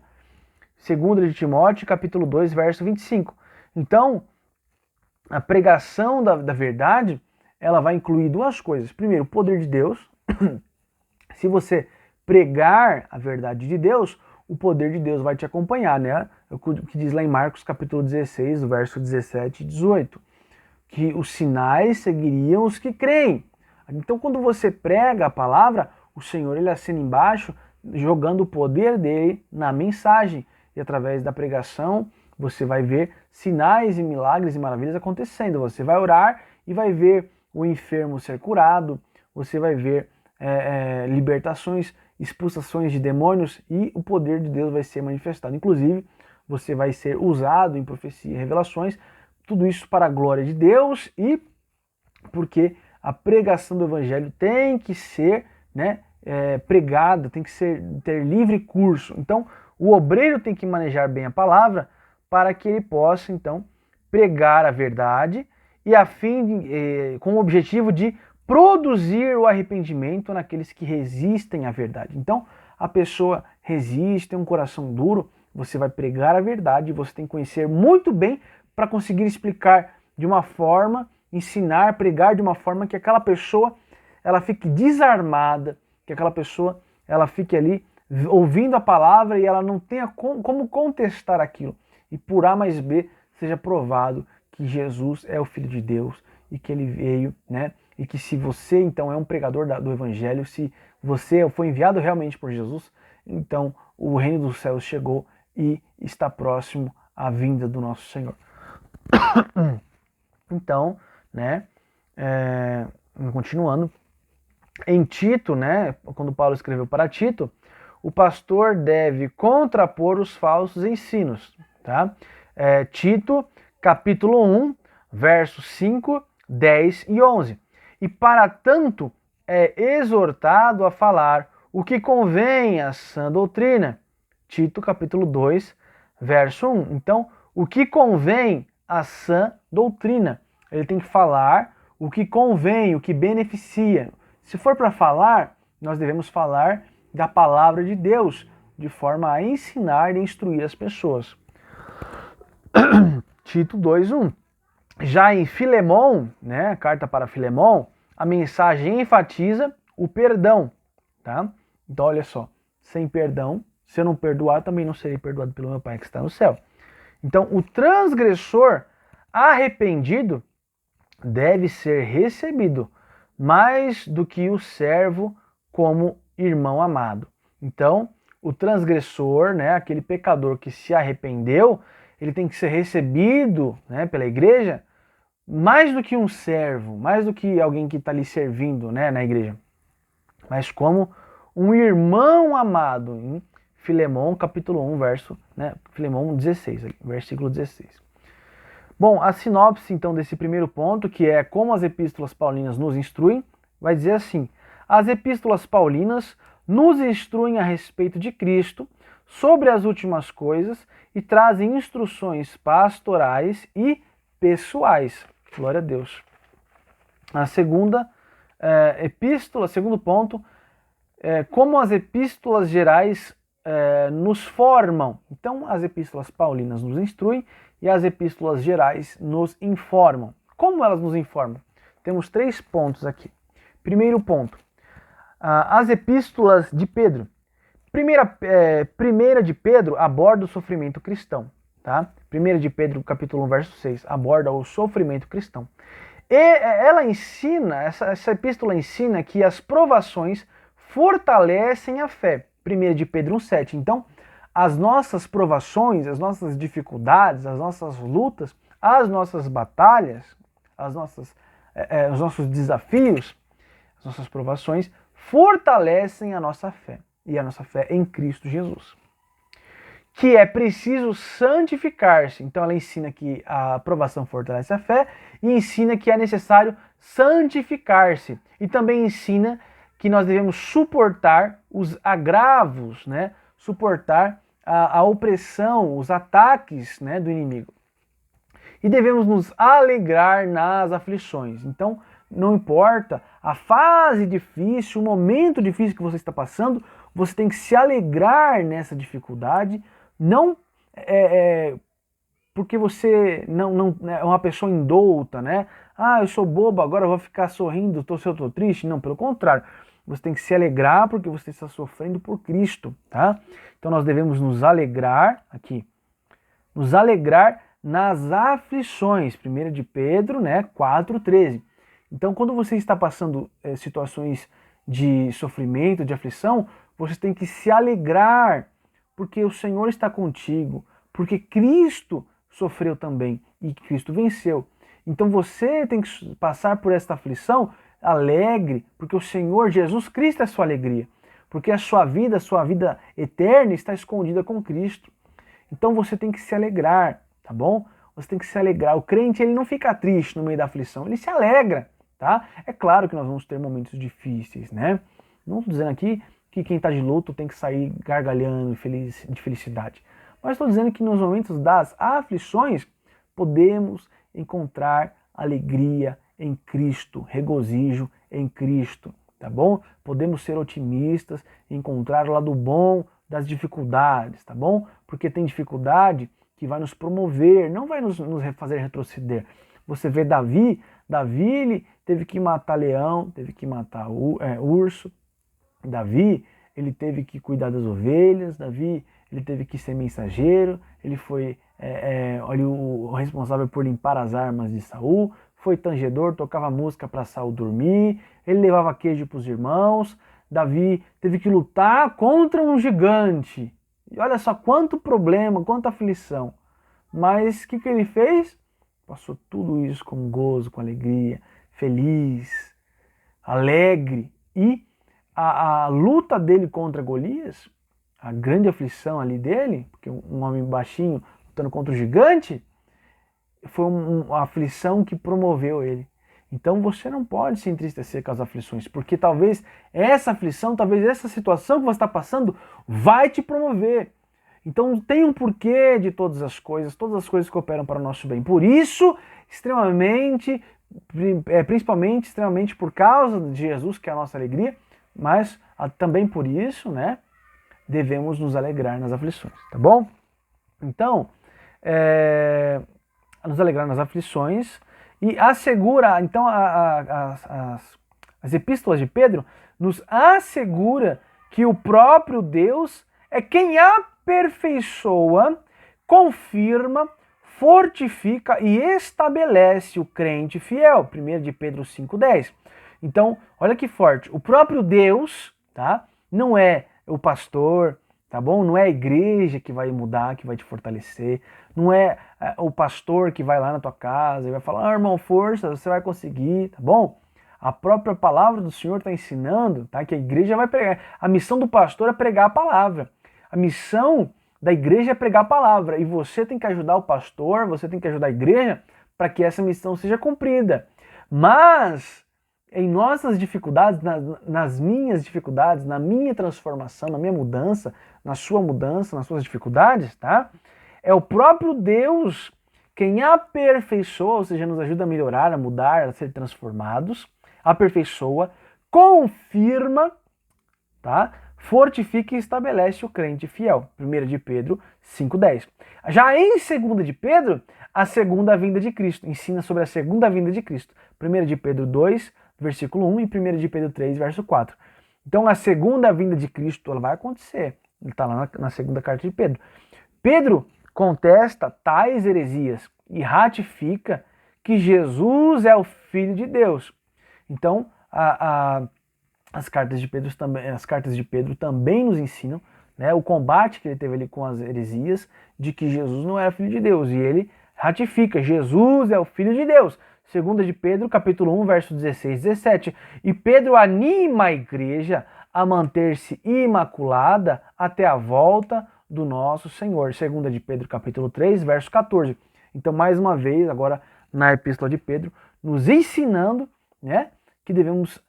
A: 2 de Timóteo, capítulo 2, verso 25. Então, a pregação da verdade, ela vai incluir duas coisas. Primeiro, o poder de Deus. Se você pregar a verdade de Deus, o poder de Deus vai te acompanhar, né? O que diz lá em Marcos capítulo 16, verso 17 e 18, que os sinais seguiriam os que creem. Então, quando você prega a palavra, o Senhor ele assina embaixo, jogando o poder dele na mensagem. E através da pregação, você vai ver sinais e milagres e maravilhas acontecendo. Você vai orar e vai ver o enfermo ser curado, você vai ver libertações, expulsações de demônios e o poder de Deus vai ser manifestado. Inclusive, você vai ser usado em profecia e revelações, tudo isso para a glória de Deus e porque a pregação do evangelho tem que ser pregada, tem que ter livre curso. Então, o obreiro tem que manejar bem a palavra para que ele possa, então, pregar a verdade e com o objetivo de produzir o arrependimento naqueles que resistem à verdade. Então, a pessoa resiste, tem um coração duro, você vai pregar a verdade, você tem que conhecer muito bem para conseguir explicar de uma forma, ensinar, pregar de uma forma que aquela pessoa ela fique desarmada, que aquela pessoa ela fique ali ouvindo a palavra e ela não tenha como contestar aquilo. E por A mais B seja provado que Jesus é o Filho de Deus e que ele veio, e que se você então é um pregador do Evangelho, se você foi enviado realmente por Jesus, então o reino dos céus chegou e está próximo à vinda do nosso Senhor. Então, continuando, em Tito, quando Paulo escreveu para Tito, o pastor deve contrapor os falsos ensinos. Tá? Tito, capítulo 1, versos 5, 10 e 11. E para tanto é exortado a falar o que convém à sã doutrina. Tito, capítulo 2, verso 1. Então, o que convém à sã doutrina? Ele tem que falar o que convém, o que beneficia. Se for para falar, nós devemos falar da palavra de Deus, de forma a ensinar e instruir as pessoas. Tito 2:1. Já em Filemon, a carta para Filemon, a mensagem enfatiza o perdão, tá? Então olha só, sem perdão, se eu não perdoar, também não serei perdoado pelo meu Pai que está no céu. Então o transgressor arrependido deve ser recebido mais do que o servo como irmão amado. Então, o transgressor, aquele pecador que se arrependeu, ele tem que ser recebido pela igreja mais do que um servo, mais do que alguém que está ali servindo na igreja, mas como um irmão amado, em Filemon, capítulo 1, Filemon 16, versículo 16. Bom, a sinopse então desse primeiro ponto, que é como as epístolas paulinas nos instruem, vai dizer assim: as epístolas paulinas nos instruem a respeito de Cristo, sobre as últimas coisas e trazem instruções pastorais e pessoais. Glória a Deus. A segunda epístola, segundo ponto, como as epístolas gerais nos formam. Então, as epístolas paulinas nos instruem e as epístolas gerais nos informam. Como elas nos informam? Temos 3 pontos aqui. Primeiro ponto, as epístolas de Pedro. Primeira de Pedro aborda o sofrimento cristão. Tá? 1 de Pedro, capítulo 1, verso 6, aborda o sofrimento cristão. E ela ensina, essa epístola ensina que as provações fortalecem a fé. 1 de Pedro 1,7. Então, as nossas provações, as nossas dificuldades, as nossas lutas, as nossas batalhas, os nossos desafios, as nossas provações fortalecem a nossa fé. E a nossa fé em Cristo Jesus. Que é preciso santificar-se. Então ela ensina que a aprovação fortalece a fé e ensina que é necessário santificar-se. E também ensina que nós devemos suportar os agravos, suportar a opressão, os ataques do inimigo. E devemos nos alegrar nas aflições. Então, não importa a fase difícil, o momento difícil que você está passando, você tem que se alegrar nessa dificuldade, não porque você não é uma pessoa indouta, né? Ah, eu sou bobo, agora eu vou ficar sorrindo se eu estou triste. Não, pelo contrário. Você tem que se alegrar porque você está sofrendo por Cristo, tá? Então nós devemos nos alegrar, aqui, nos alegrar nas aflições. 1 de Pedro, né, 4:13. Então quando você está passando situações de sofrimento, de aflição, você tem que se alegrar, porque o Senhor está contigo, porque Cristo sofreu também e Cristo venceu. Então você tem que passar por esta aflição alegre, porque o Senhor Jesus Cristo é a sua alegria, porque a sua vida eterna está escondida com Cristo. Então você tem que se alegrar, tá bom? Você tem que se alegrar. O crente, ele não fica triste no meio da aflição, ele se alegra, tá? É claro que nós vamos ter momentos difíceis, né? Não estou dizendo aqui que quem está de luto tem que sair gargalhando de felicidade. Mas estou dizendo que nos momentos das aflições podemos encontrar alegria em Cristo, regozijo em Cristo, tá bom? Podemos ser otimistas, encontrar o lado bom das dificuldades, tá bom? Porque tem dificuldade que vai nos promover, não vai nos fazer retroceder. Você vê Davi ele teve que matar leão, teve que matar urso. Davi, ele teve que cuidar das ovelhas. Davi, ele teve que ser mensageiro. Ele foi o responsável por limpar as armas de Saul. Foi tangedor, tocava música para Saul dormir. Ele levava queijo para os irmãos. Davi teve que lutar contra um gigante. E olha só quanto problema, quanta aflição. Mas o que ele fez? Passou tudo isso com gozo, com alegria, feliz, alegre. E a luta dele contra Golias, a grande aflição ali dele, porque um homem baixinho lutando contra o gigante, foi uma aflição que promoveu ele. Então você não pode se entristecer com as aflições, porque talvez essa aflição, talvez essa situação que você está passando vai te promover. Então tem um porquê de todas as coisas cooperam para o nosso bem. Por isso, principalmente extremamente por causa de Jesus, que é a nossa alegria, mas também por isso, né, devemos nos alegrar nas aflições, tá bom? Então, nos alegrar nas aflições e assegura, então as epístolas de Pedro nos assegura que o próprio Deus é quem aperfeiçoa, confirma, fortifica e estabelece o crente fiel. 1 de Pedro 5:10. Então, olha que forte. O próprio Deus, tá? Não é o pastor, tá bom? Não é a igreja que vai mudar, que vai te fortalecer. Não é o pastor que vai lá na tua casa e vai falar, irmão, força, você vai conseguir, tá bom? A própria palavra do Senhor está ensinando, tá? Que a igreja vai pregar. A missão do pastor é pregar a palavra. A missão da igreja é pregar a palavra. E você tem que ajudar o pastor, você tem que ajudar a igreja para que essa missão seja cumprida. Mas em nossas dificuldades, nas minhas dificuldades, na minha transformação, na minha mudança, nas suas dificuldades, tá? É o próprio Deus quem aperfeiçoa, ou seja, nos ajuda a melhorar, a mudar, a ser transformados, aperfeiçoa, confirma, tá? Fortifica e estabelece o crente fiel. 1 de Pedro 5:10. Já em 2 de Pedro, a segunda vinda de Cristo. Ensina sobre a segunda vinda de Cristo. 1 de Pedro 2, versículo 1 e 1 de Pedro 3, verso 4. Então a segunda vinda de Cristo ela vai acontecer. Ele está lá na segunda carta de Pedro. Pedro contesta tais heresias e ratifica que Jesus é o Filho de Deus. Então as cartas de Pedro também nos ensinam, né, o combate que ele teve ali com as heresias de que Jesus não era Filho de Deus. E ele ratifica, Jesus é o Filho de Deus. 2 de Pedro, capítulo 1, verso 16 e 17. E Pedro anima a igreja a manter-se imaculada até a volta do nosso Senhor. 2 de Pedro, capítulo 3, verso 14. Então, mais uma vez, agora na epístola de Pedro, nos ensinando, né, que devemos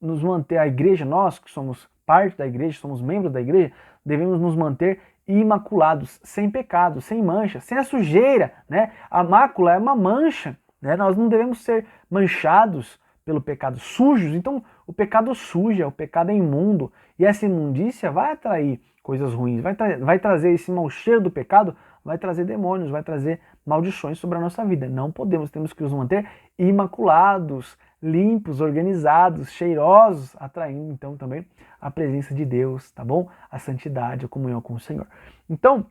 A: nos manter, a igreja, nós que somos parte da igreja, somos membros da igreja, devemos nos manter imaculados, sem pecado, sem mancha, sem a sujeira, né? A mácula é uma mancha, né? Nós não devemos ser manchados pelo pecado, sujos. Então, o pecado suja, o pecado é imundo, e essa imundícia vai atrair coisas ruins, vai trazer esse mau cheiro do pecado, vai trazer demônios, vai trazer maldições sobre a nossa vida. Não podemos, temos que nos manter imaculados, limpos, organizados, cheirosos, atraindo então também a presença de Deus, tá bom? A santidade, a comunhão com o Senhor. Então,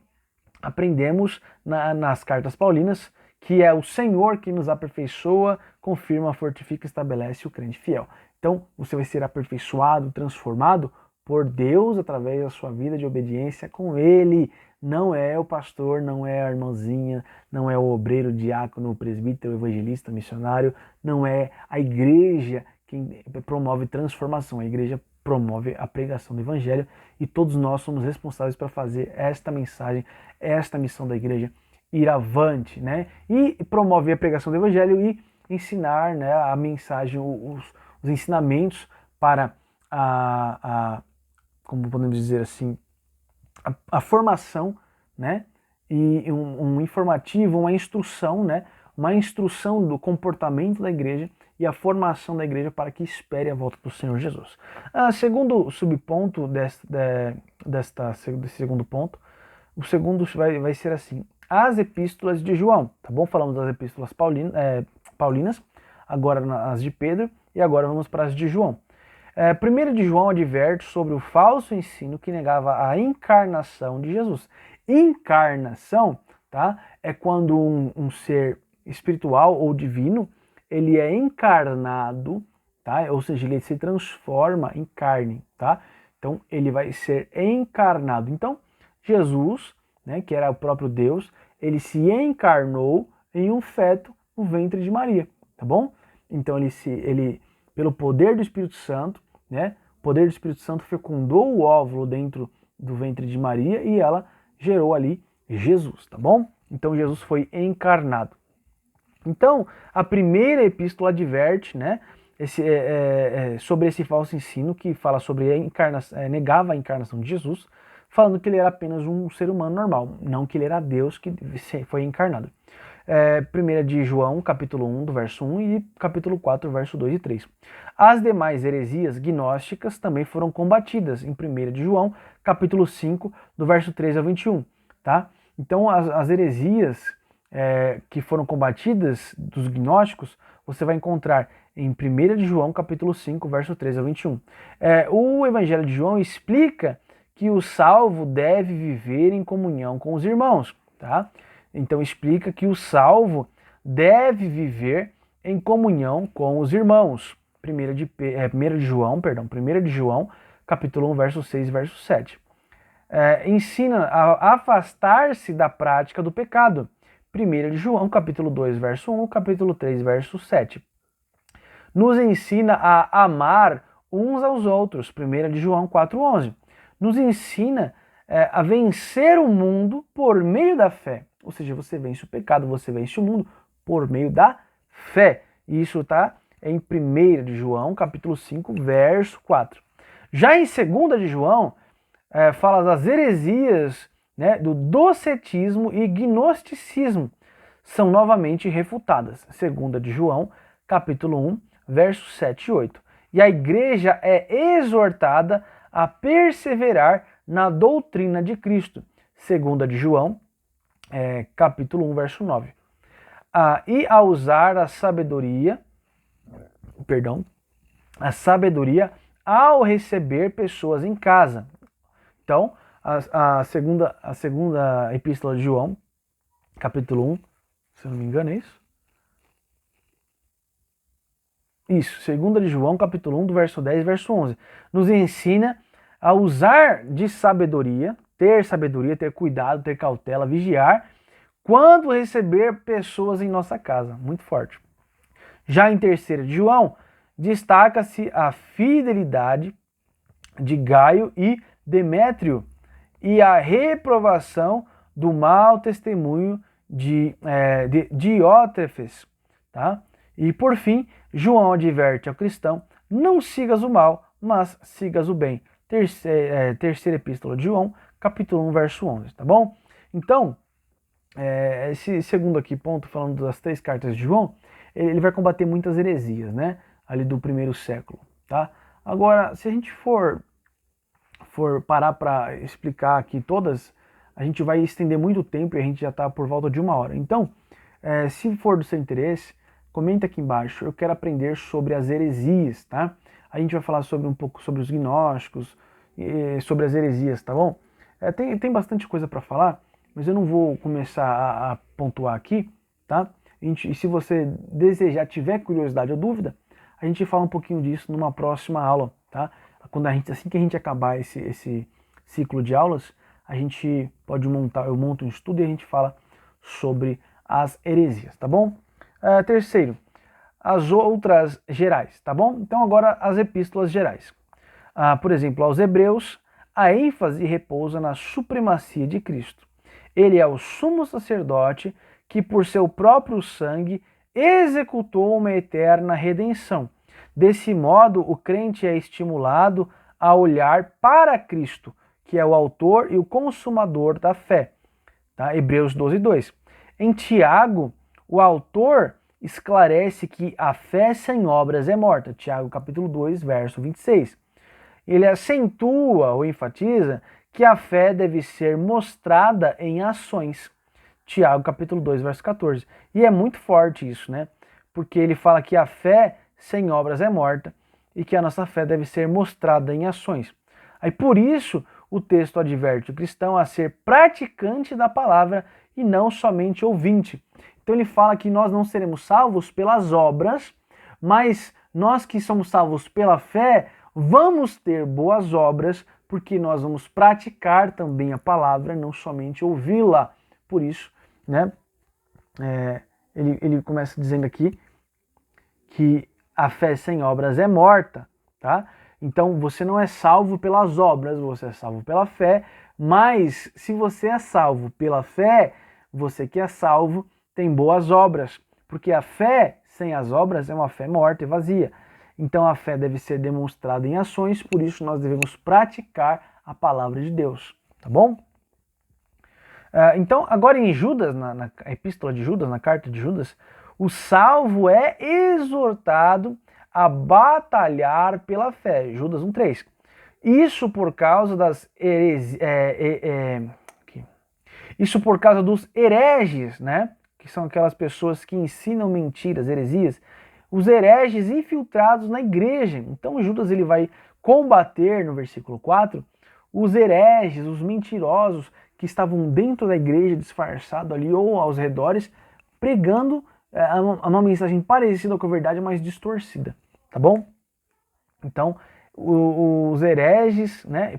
A: aprendemos nas cartas paulinas que é o Senhor que nos aperfeiçoa, confirma, fortifica e estabelece o crente fiel. Então, você vai ser aperfeiçoado, transformado por Deus através da sua vida de obediência com Ele. Não é o pastor, não é a irmãzinha, não é o obreiro, o diácono, o presbítero, o evangelista, o missionário, não é a igreja quem promove transformação. A igreja promove a pregação do evangelho e todos nós somos responsáveis para fazer esta mensagem, esta missão da igreja ir avante, né? E promover a pregação do evangelho e ensinar, né, a mensagem, os ensinamentos para como podemos dizer assim, a formação, né? E um informativo, uma instrução, né? Uma instrução do comportamento da igreja e a formação da igreja para que espere a volta do Senhor Jesus. Segundo subponto desse segundo ponto, o segundo vai ser assim: as epístolas de João, tá bom? Falamos das epístolas paulinas, agora as de Pedro e agora vamos para as de João. Primeiro de João adverte sobre o falso ensino que negava a encarnação de Jesus. Encarnação, tá? É quando um ser espiritual ou divino, ele é encarnado, tá? Ou seja, ele se transforma em carne, tá? Então, ele vai ser encarnado. Então, Jesus, né, que era o próprio Deus, ele se encarnou em um feto no ventre de Maria, tá bom? Então, ele pelo poder do Espírito Santo, né? O poder do Espírito Santo fecundou o óvulo dentro do ventre de Maria e ela gerou ali Jesus, tá bom? Então Jesus foi encarnado. Então a primeira epístola adverte, né, sobre esse falso ensino que fala sobre negava a encarnação de Jesus, falando que ele era apenas um ser humano normal, não que ele era Deus que foi encarnado. 1 de João, capítulo 1, do verso 1 e capítulo 4, verso 2 e 3. As demais heresias gnósticas também foram combatidas em 1 de João, capítulo 5, do verso 13 ao 21. Tá? Então, as heresias que foram combatidas dos gnósticos, você vai encontrar em 1 de João, capítulo 5, verso 13 ao 21. O Evangelho de João explica que o salvo deve viver em comunhão com os irmãos, tá? Então explica que o salvo deve viver em comunhão com os irmãos. 1 de João, capítulo 1, verso 6 e verso 7. Ensina a afastar-se da prática do pecado. 1 de João, capítulo 2, verso 1, capítulo 3, verso 7. Nos ensina a amar uns aos outros. 1 de João 4:11. Nos ensina a vencer o mundo por meio da fé. Ou seja, você vence o pecado, você vence o mundo por meio da fé. E isso está em 1 de João, capítulo 5, verso 4. Já em 2 de João, fala das heresias, né, do docetismo e gnosticismo. São novamente refutadas. 2 de João, capítulo 1, versos 7 e 8. E a igreja é exortada a perseverar na doutrina de Cristo. 2 de João, capítulo 1, verso 9. E a usar a sabedoria ao receber pessoas em casa. Então, a segunda epístola de João, capítulo 1, se eu não me engano, é isso? Isso, 2 de João, capítulo 1, do verso 10 e verso 11. Nos ensina a usar de sabedoria, ter cuidado, ter cautela, vigiar, quando receber pessoas em nossa casa. Muito forte. Já em 3 de João, destaca-se a fidelidade de Gaio e Demétrio e a reprovação do mau testemunho de Diótrefes, tá? E por fim, João adverte ao cristão: não sigas o mal, mas sigas o bem. Terceira epístola de João, capítulo 1, verso 11, tá bom? Então, esse segundo aqui ponto, falando das 3 cartas de João, ele vai combater muitas heresias, né? Ali do primeiro século, tá? Agora, se a gente for for parar para explicar aqui todas, a gente vai estender muito tempo e a gente já está por volta de 1 hora. Então, se for do seu interesse, comenta aqui embaixo. Eu quero aprender sobre as heresias, tá? A gente vai falar um pouco sobre os gnósticos, sobre as heresias, tá bom? Tem bastante coisa para falar, mas eu não vou começar a pontuar aqui, tá? E se você desejar, tiver curiosidade ou dúvida, a gente fala um pouquinho disso numa próxima aula, tá? Assim que a gente acabar esse ciclo de aulas, a gente pode eu monto um estudo e a gente fala sobre as heresias, tá bom? Terceiro, as outras gerais, tá bom? Então agora as epístolas gerais. Por exemplo, aos Hebreus, a ênfase repousa na supremacia de Cristo. Ele é o sumo sacerdote que por seu próprio sangue executou uma eterna redenção. Desse modo, o crente é estimulado a olhar para Cristo, que é o autor e o consumador da fé. Tá? Hebreus 12:2. Em Tiago, o autor esclarece que a fé sem obras é morta. Tiago capítulo 2, verso 26. Ele acentua ou enfatiza que a fé deve ser mostrada em ações. Tiago capítulo 2, verso 14. E é muito forte isso, né? Porque ele fala que a fé sem obras é morta e que a nossa fé deve ser mostrada em ações. Aí por isso o texto adverte o cristão a ser praticante da palavra e não somente ouvinte. Então ele fala que nós não seremos salvos pelas obras, mas nós que somos salvos pela fé, vamos ter boas obras, porque nós vamos praticar também a palavra, não somente ouvi-la. Por isso, né, ele começa dizendo aqui que a fé sem obras é morta, tá? Então você não é salvo pelas obras, você é salvo pela fé, mas se você é salvo pela fé, você que é salvo tem boas obras, porque a fé sem as obras é uma fé morta e vazia. Então a fé deve ser demonstrada em ações, por isso nós devemos praticar a palavra de Deus, tá bom? Então agora em Judas, na epístola de Judas, na carta de Judas, o salvo é exortado a batalhar pela fé. Judas 1:3. Isso por causa das Isso por causa dos hereges, né? Que são aquelas pessoas que ensinam mentiras, heresias. Os hereges infiltrados na igreja. Então Judas ele vai combater, no versículo 4, os hereges, os mentirosos que estavam dentro da igreja, disfarçado ali ou aos redores, pregando uma mensagem parecida com a verdade, mas distorcida, tá bom? Então, os hereges, né?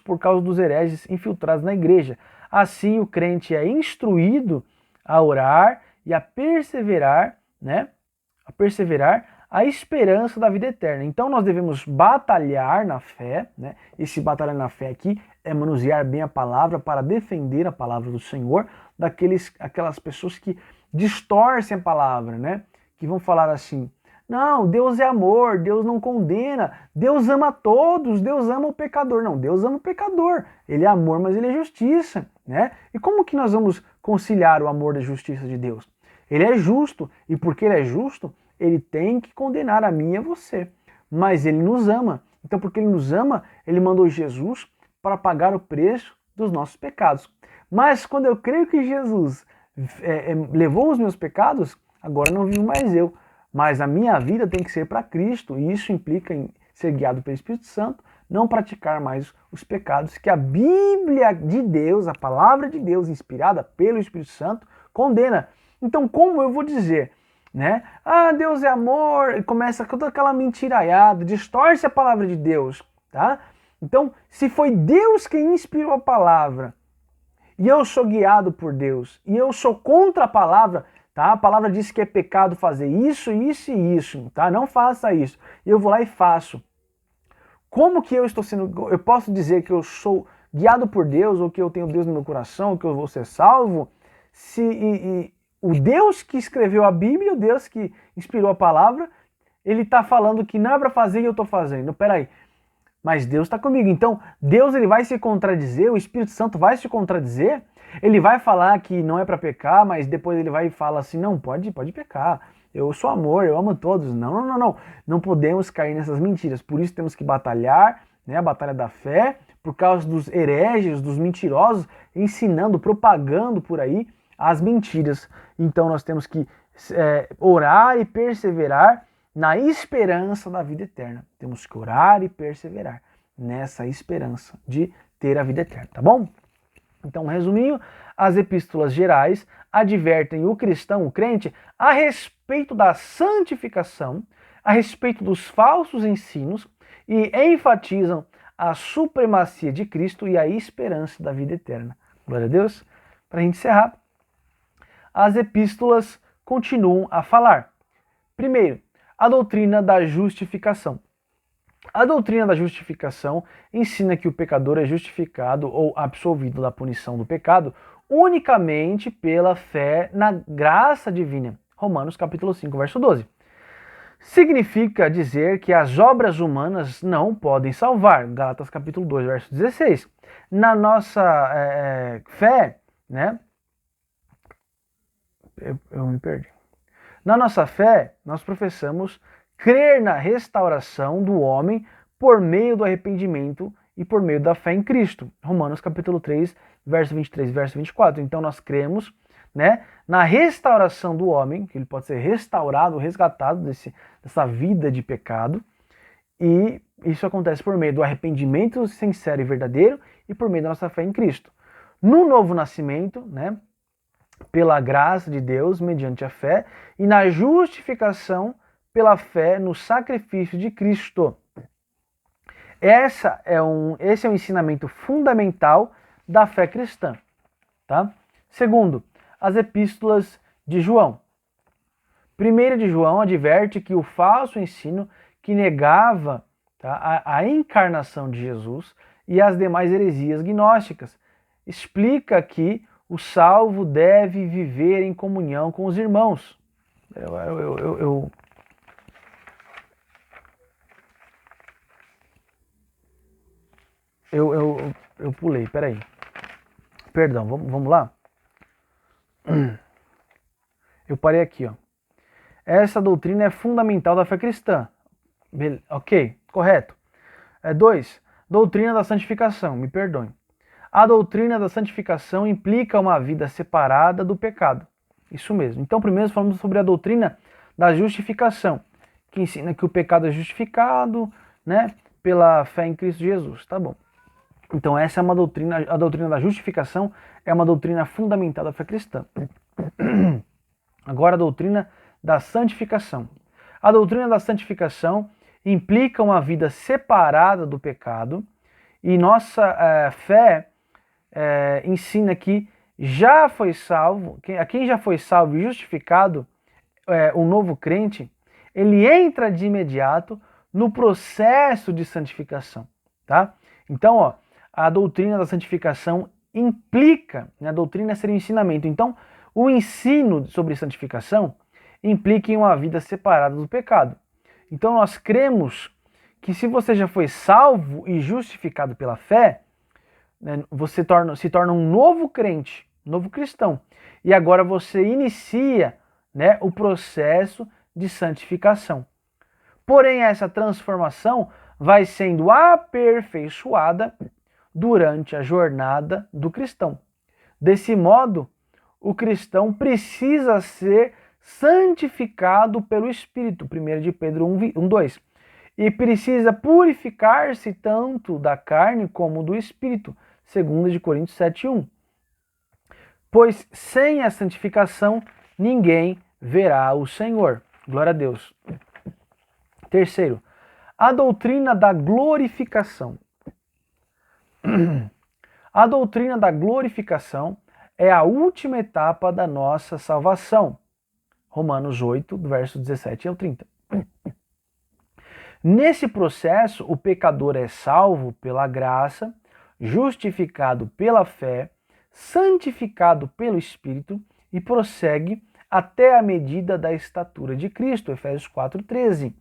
A: Por causa dos hereges infiltrados na igreja. Assim, o crente é instruído a orar e a perseverar, né? A perseverar a esperança da vida eterna. Então, nós devemos batalhar na fé, né? Esse batalhar na fé aqui é manusear bem a palavra para defender a palavra do Senhor aquelas pessoas que distorcem a palavra, né? Que vão falar assim: não, Deus é amor, Deus não condena, Deus ama todos, Deus ama o pecador. Não, Deus ama o pecador, Ele é amor, mas Ele é justiça, né? E como que nós vamos conciliar o amor da justiça de Deus? Ele é justo, e porque Ele é justo, Ele tem que condenar a mim e a você. Mas Ele nos ama, então porque Ele nos ama, Ele mandou Jesus para pagar o preço dos nossos pecados. Mas quando eu creio que Jesus levou os meus pecados, agora não vivo mais eu, mas a minha vida tem que ser para Cristo, e isso implica em ser guiado pelo Espírito Santo, não praticar mais os pecados que a Bíblia de Deus, a palavra de Deus inspirada pelo Espírito Santo, condena. Então como eu vou dizer, né? Deus é amor, e começa toda aquela mentiraiada, distorce a palavra de Deus, tá? Então, se foi Deus quem inspirou a palavra, e eu sou guiado por Deus, e eu sou contra a palavra, tá? A palavra diz que é pecado fazer isso, isso e isso, tá? Não faça isso. E eu vou lá e faço. Como que eu posso dizer que eu sou guiado por Deus, ou que eu tenho Deus no meu coração, ou que eu vou ser salvo, se o Deus que escreveu a Bíblia, o Deus que inspirou a palavra, ele está falando que não é para fazer e eu estou fazendo. Peraí. Mas Deus está comigo. Então, Deus ele vai se contradizer, o Espírito Santo vai se contradizer, ele vai falar que não é para pecar, mas depois ele vai e fala assim, não, pode pecar, eu sou amor, eu amo todos. Não. Não podemos cair nessas mentiras, por isso temos que batalhar, né, a batalha da fé, por causa dos hereges, dos mentirosos, ensinando, propagando por aí as mentiras. Então nós temos que orar e perseverar na esperança da vida eterna. Temos que orar e perseverar nessa esperança de ter a vida eterna, tá bom? Então, resumindo, as epístolas gerais advertem o cristão, o crente, a respeito da santificação, a respeito dos falsos ensinos e enfatizam a supremacia de Cristo e a esperança da vida eterna. Glória a Deus. Para a gente encerrar, as epístolas continuam a falar. Primeiro, a doutrina da justificação. A doutrina da justificação ensina que o pecador é justificado ou absolvido da punição do pecado unicamente pela fé na graça divina. Romanos capítulo 5, verso 12. Significa dizer que as obras humanas não podem salvar. Gálatas capítulo 2, verso 16. Na nossa fé, né? Eu me perdi. Na nossa fé, nós professamos crer na restauração do homem por meio do arrependimento e por meio da fé em Cristo. Romanos capítulo 3, verso 23 e verso 24. Então nós cremos, né, na restauração do homem, que ele pode ser restaurado, resgatado dessa vida de pecado, e isso acontece por meio do arrependimento sincero e verdadeiro e por meio da nossa fé em Cristo. No novo nascimento, né, pela graça de Deus, mediante a fé, e na justificação pela fé no sacrifício de Cristo. Esse é um ensinamento fundamental da fé cristã. Tá? Segundo, as epístolas de João. 1 de João adverte que o falso ensino que negava, tá, a encarnação de Jesus e as demais heresias gnósticas explica que o salvo deve viver em comunhão com os irmãos. Eu pulei, peraí. Perdão, vamos lá? Eu parei aqui, ó. Essa doutrina é fundamental da fé cristã. Ok, correto. 2. Doutrina da santificação, me perdoem. A doutrina da santificação implica uma vida separada do pecado. Isso mesmo. Então, primeiro falamos sobre a doutrina da justificação, que ensina que o pecado é justificado, né, pela fé em Cristo Jesus. Tá bom. Então, essa é uma doutrina, a doutrina da justificação é uma doutrina fundamental da fé cristã. Agora, a doutrina da santificação. A doutrina da santificação implica uma vida separada do pecado e nossa fé ensina que já foi salvo, a quem já foi salvo e justificado, o novo crente, ele entra de imediato no processo de santificação, tá? Então, ó, a doutrina da santificação implica, né, a doutrina seria o ensinamento, então o ensino sobre santificação implica em uma vida separada do pecado. Então nós cremos que se você já foi salvo e justificado pela fé, né, você se torna um novo crente, novo cristão. E agora você inicia, né, o processo de santificação. Porém, essa transformação vai sendo aperfeiçoada durante a jornada do cristão. Desse modo, o cristão precisa ser santificado pelo Espírito, 1 de Pedro 1:2, e precisa purificar-se tanto da carne como do Espírito, 2 de Coríntios 7:1. Pois sem a santificação ninguém verá o Senhor. Glória a Deus. Terceiro, a doutrina da glorificação. A doutrina da glorificação é a última etapa da nossa salvação. Romanos 8, do verso 17 ao 30. Nesse processo, o pecador é salvo pela graça, justificado pela fé, santificado pelo Espírito e prossegue até a medida da estatura de Cristo, Efésios 4:13.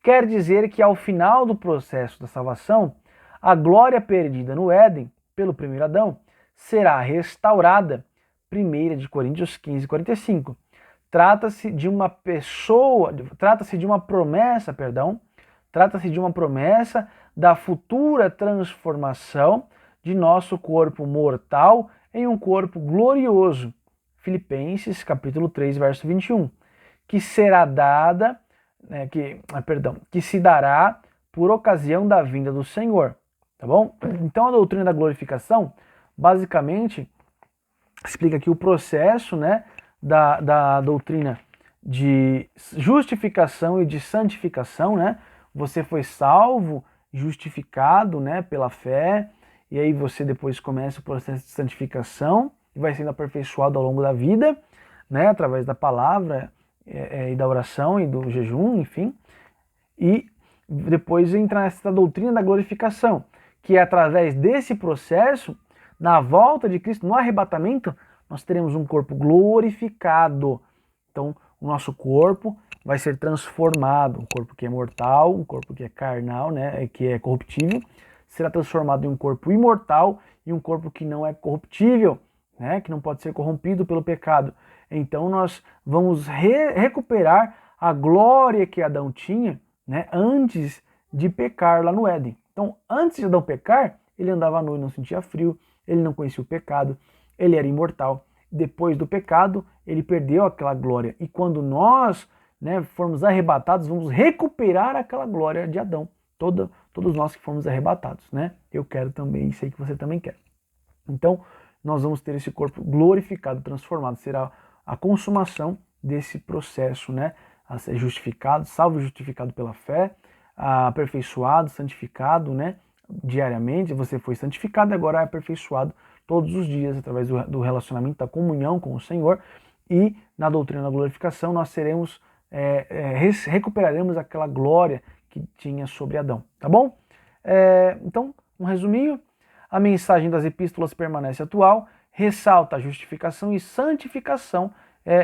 A: Quer dizer que ao final do processo da salvação, a glória perdida no Éden, pelo primeiro Adão, será restaurada, 1 de Coríntios 15:45. Trata-se de uma promessa, Trata-se de uma promessa da futura transformação de nosso corpo mortal em um corpo glorioso. Filipenses capítulo 3, verso 21. Que será dada, que se dará por ocasião da vinda do Senhor. Tá bom? Então a doutrina da glorificação, basicamente, explica aqui o processo, né, da doutrina de justificação e de santificação, né? Você foi salvo, justificado, né, pela fé, e aí você depois começa o processo de santificação e vai sendo aperfeiçoado ao longo da vida, né, através da palavra e da oração e do jejum, enfim. E depois entra nessa doutrina da glorificação, que é através desse processo, na volta de Cristo, no arrebatamento, nós teremos um corpo glorificado. Então, o nosso corpo vai ser transformado, um corpo que é mortal, um corpo que é carnal, né, que é corruptível, será transformado em um corpo imortal e um corpo que não é corruptível, né, que não pode ser corrompido pelo pecado. Então, nós vamos recuperar a glória que Adão tinha, né, antes de pecar lá no Éden. Então, antes de Adão pecar, ele andava nu e não sentia frio, ele não conhecia o pecado, ele era imortal. Depois do pecado, ele perdeu aquela glória. E quando nós, né, formos arrebatados, vamos recuperar aquela glória de Adão. Todos nós que fomos arrebatados, né? Eu quero também e sei que você também quer. Então, nós vamos ter esse corpo glorificado, transformado. Será a consumação desse processo, né? A ser justificado, salvo e justificado pela fé, aperfeiçoado, santificado, né? Diariamente. Você foi santificado e agora é aperfeiçoado todos os dias através do relacionamento, da comunhão com o Senhor. E na doutrina da glorificação nós recuperaremos aquela glória que tinha sobre Adão, tá bom? Então, um resuminho, a mensagem das epístolas permanece atual, ressalta a justificação e santificação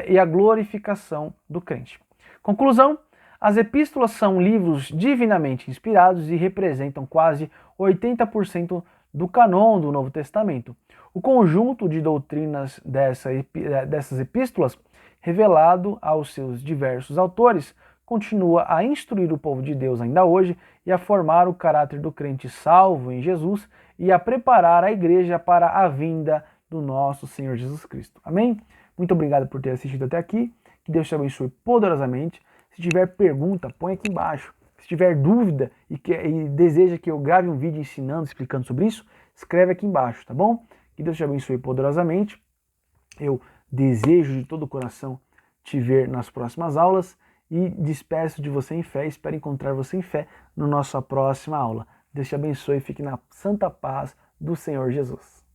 A: e a glorificação do crente. Conclusão, as epístolas são livros divinamente inspirados e representam quase 80% do cânon do Novo Testamento. O conjunto de doutrinas dessas epístolas, revelado aos seus diversos autores, continua a instruir o povo de Deus ainda hoje e a formar o caráter do crente salvo em Jesus e a preparar a igreja para a vinda do nosso Senhor Jesus Cristo. Amém? Muito obrigado por ter assistido até aqui. Que Deus te abençoe poderosamente. Se tiver pergunta, põe aqui embaixo. Se tiver dúvida e deseja que eu grave um vídeo ensinando, explicando sobre isso, escreve aqui embaixo, tá bom? Que Deus te abençoe poderosamente. Eu desejo de todo o coração te ver nas próximas aulas e despeço de você em fé. Espero encontrar você em fé na nossa próxima aula. Deus te abençoe e fique na santa paz do Senhor Jesus.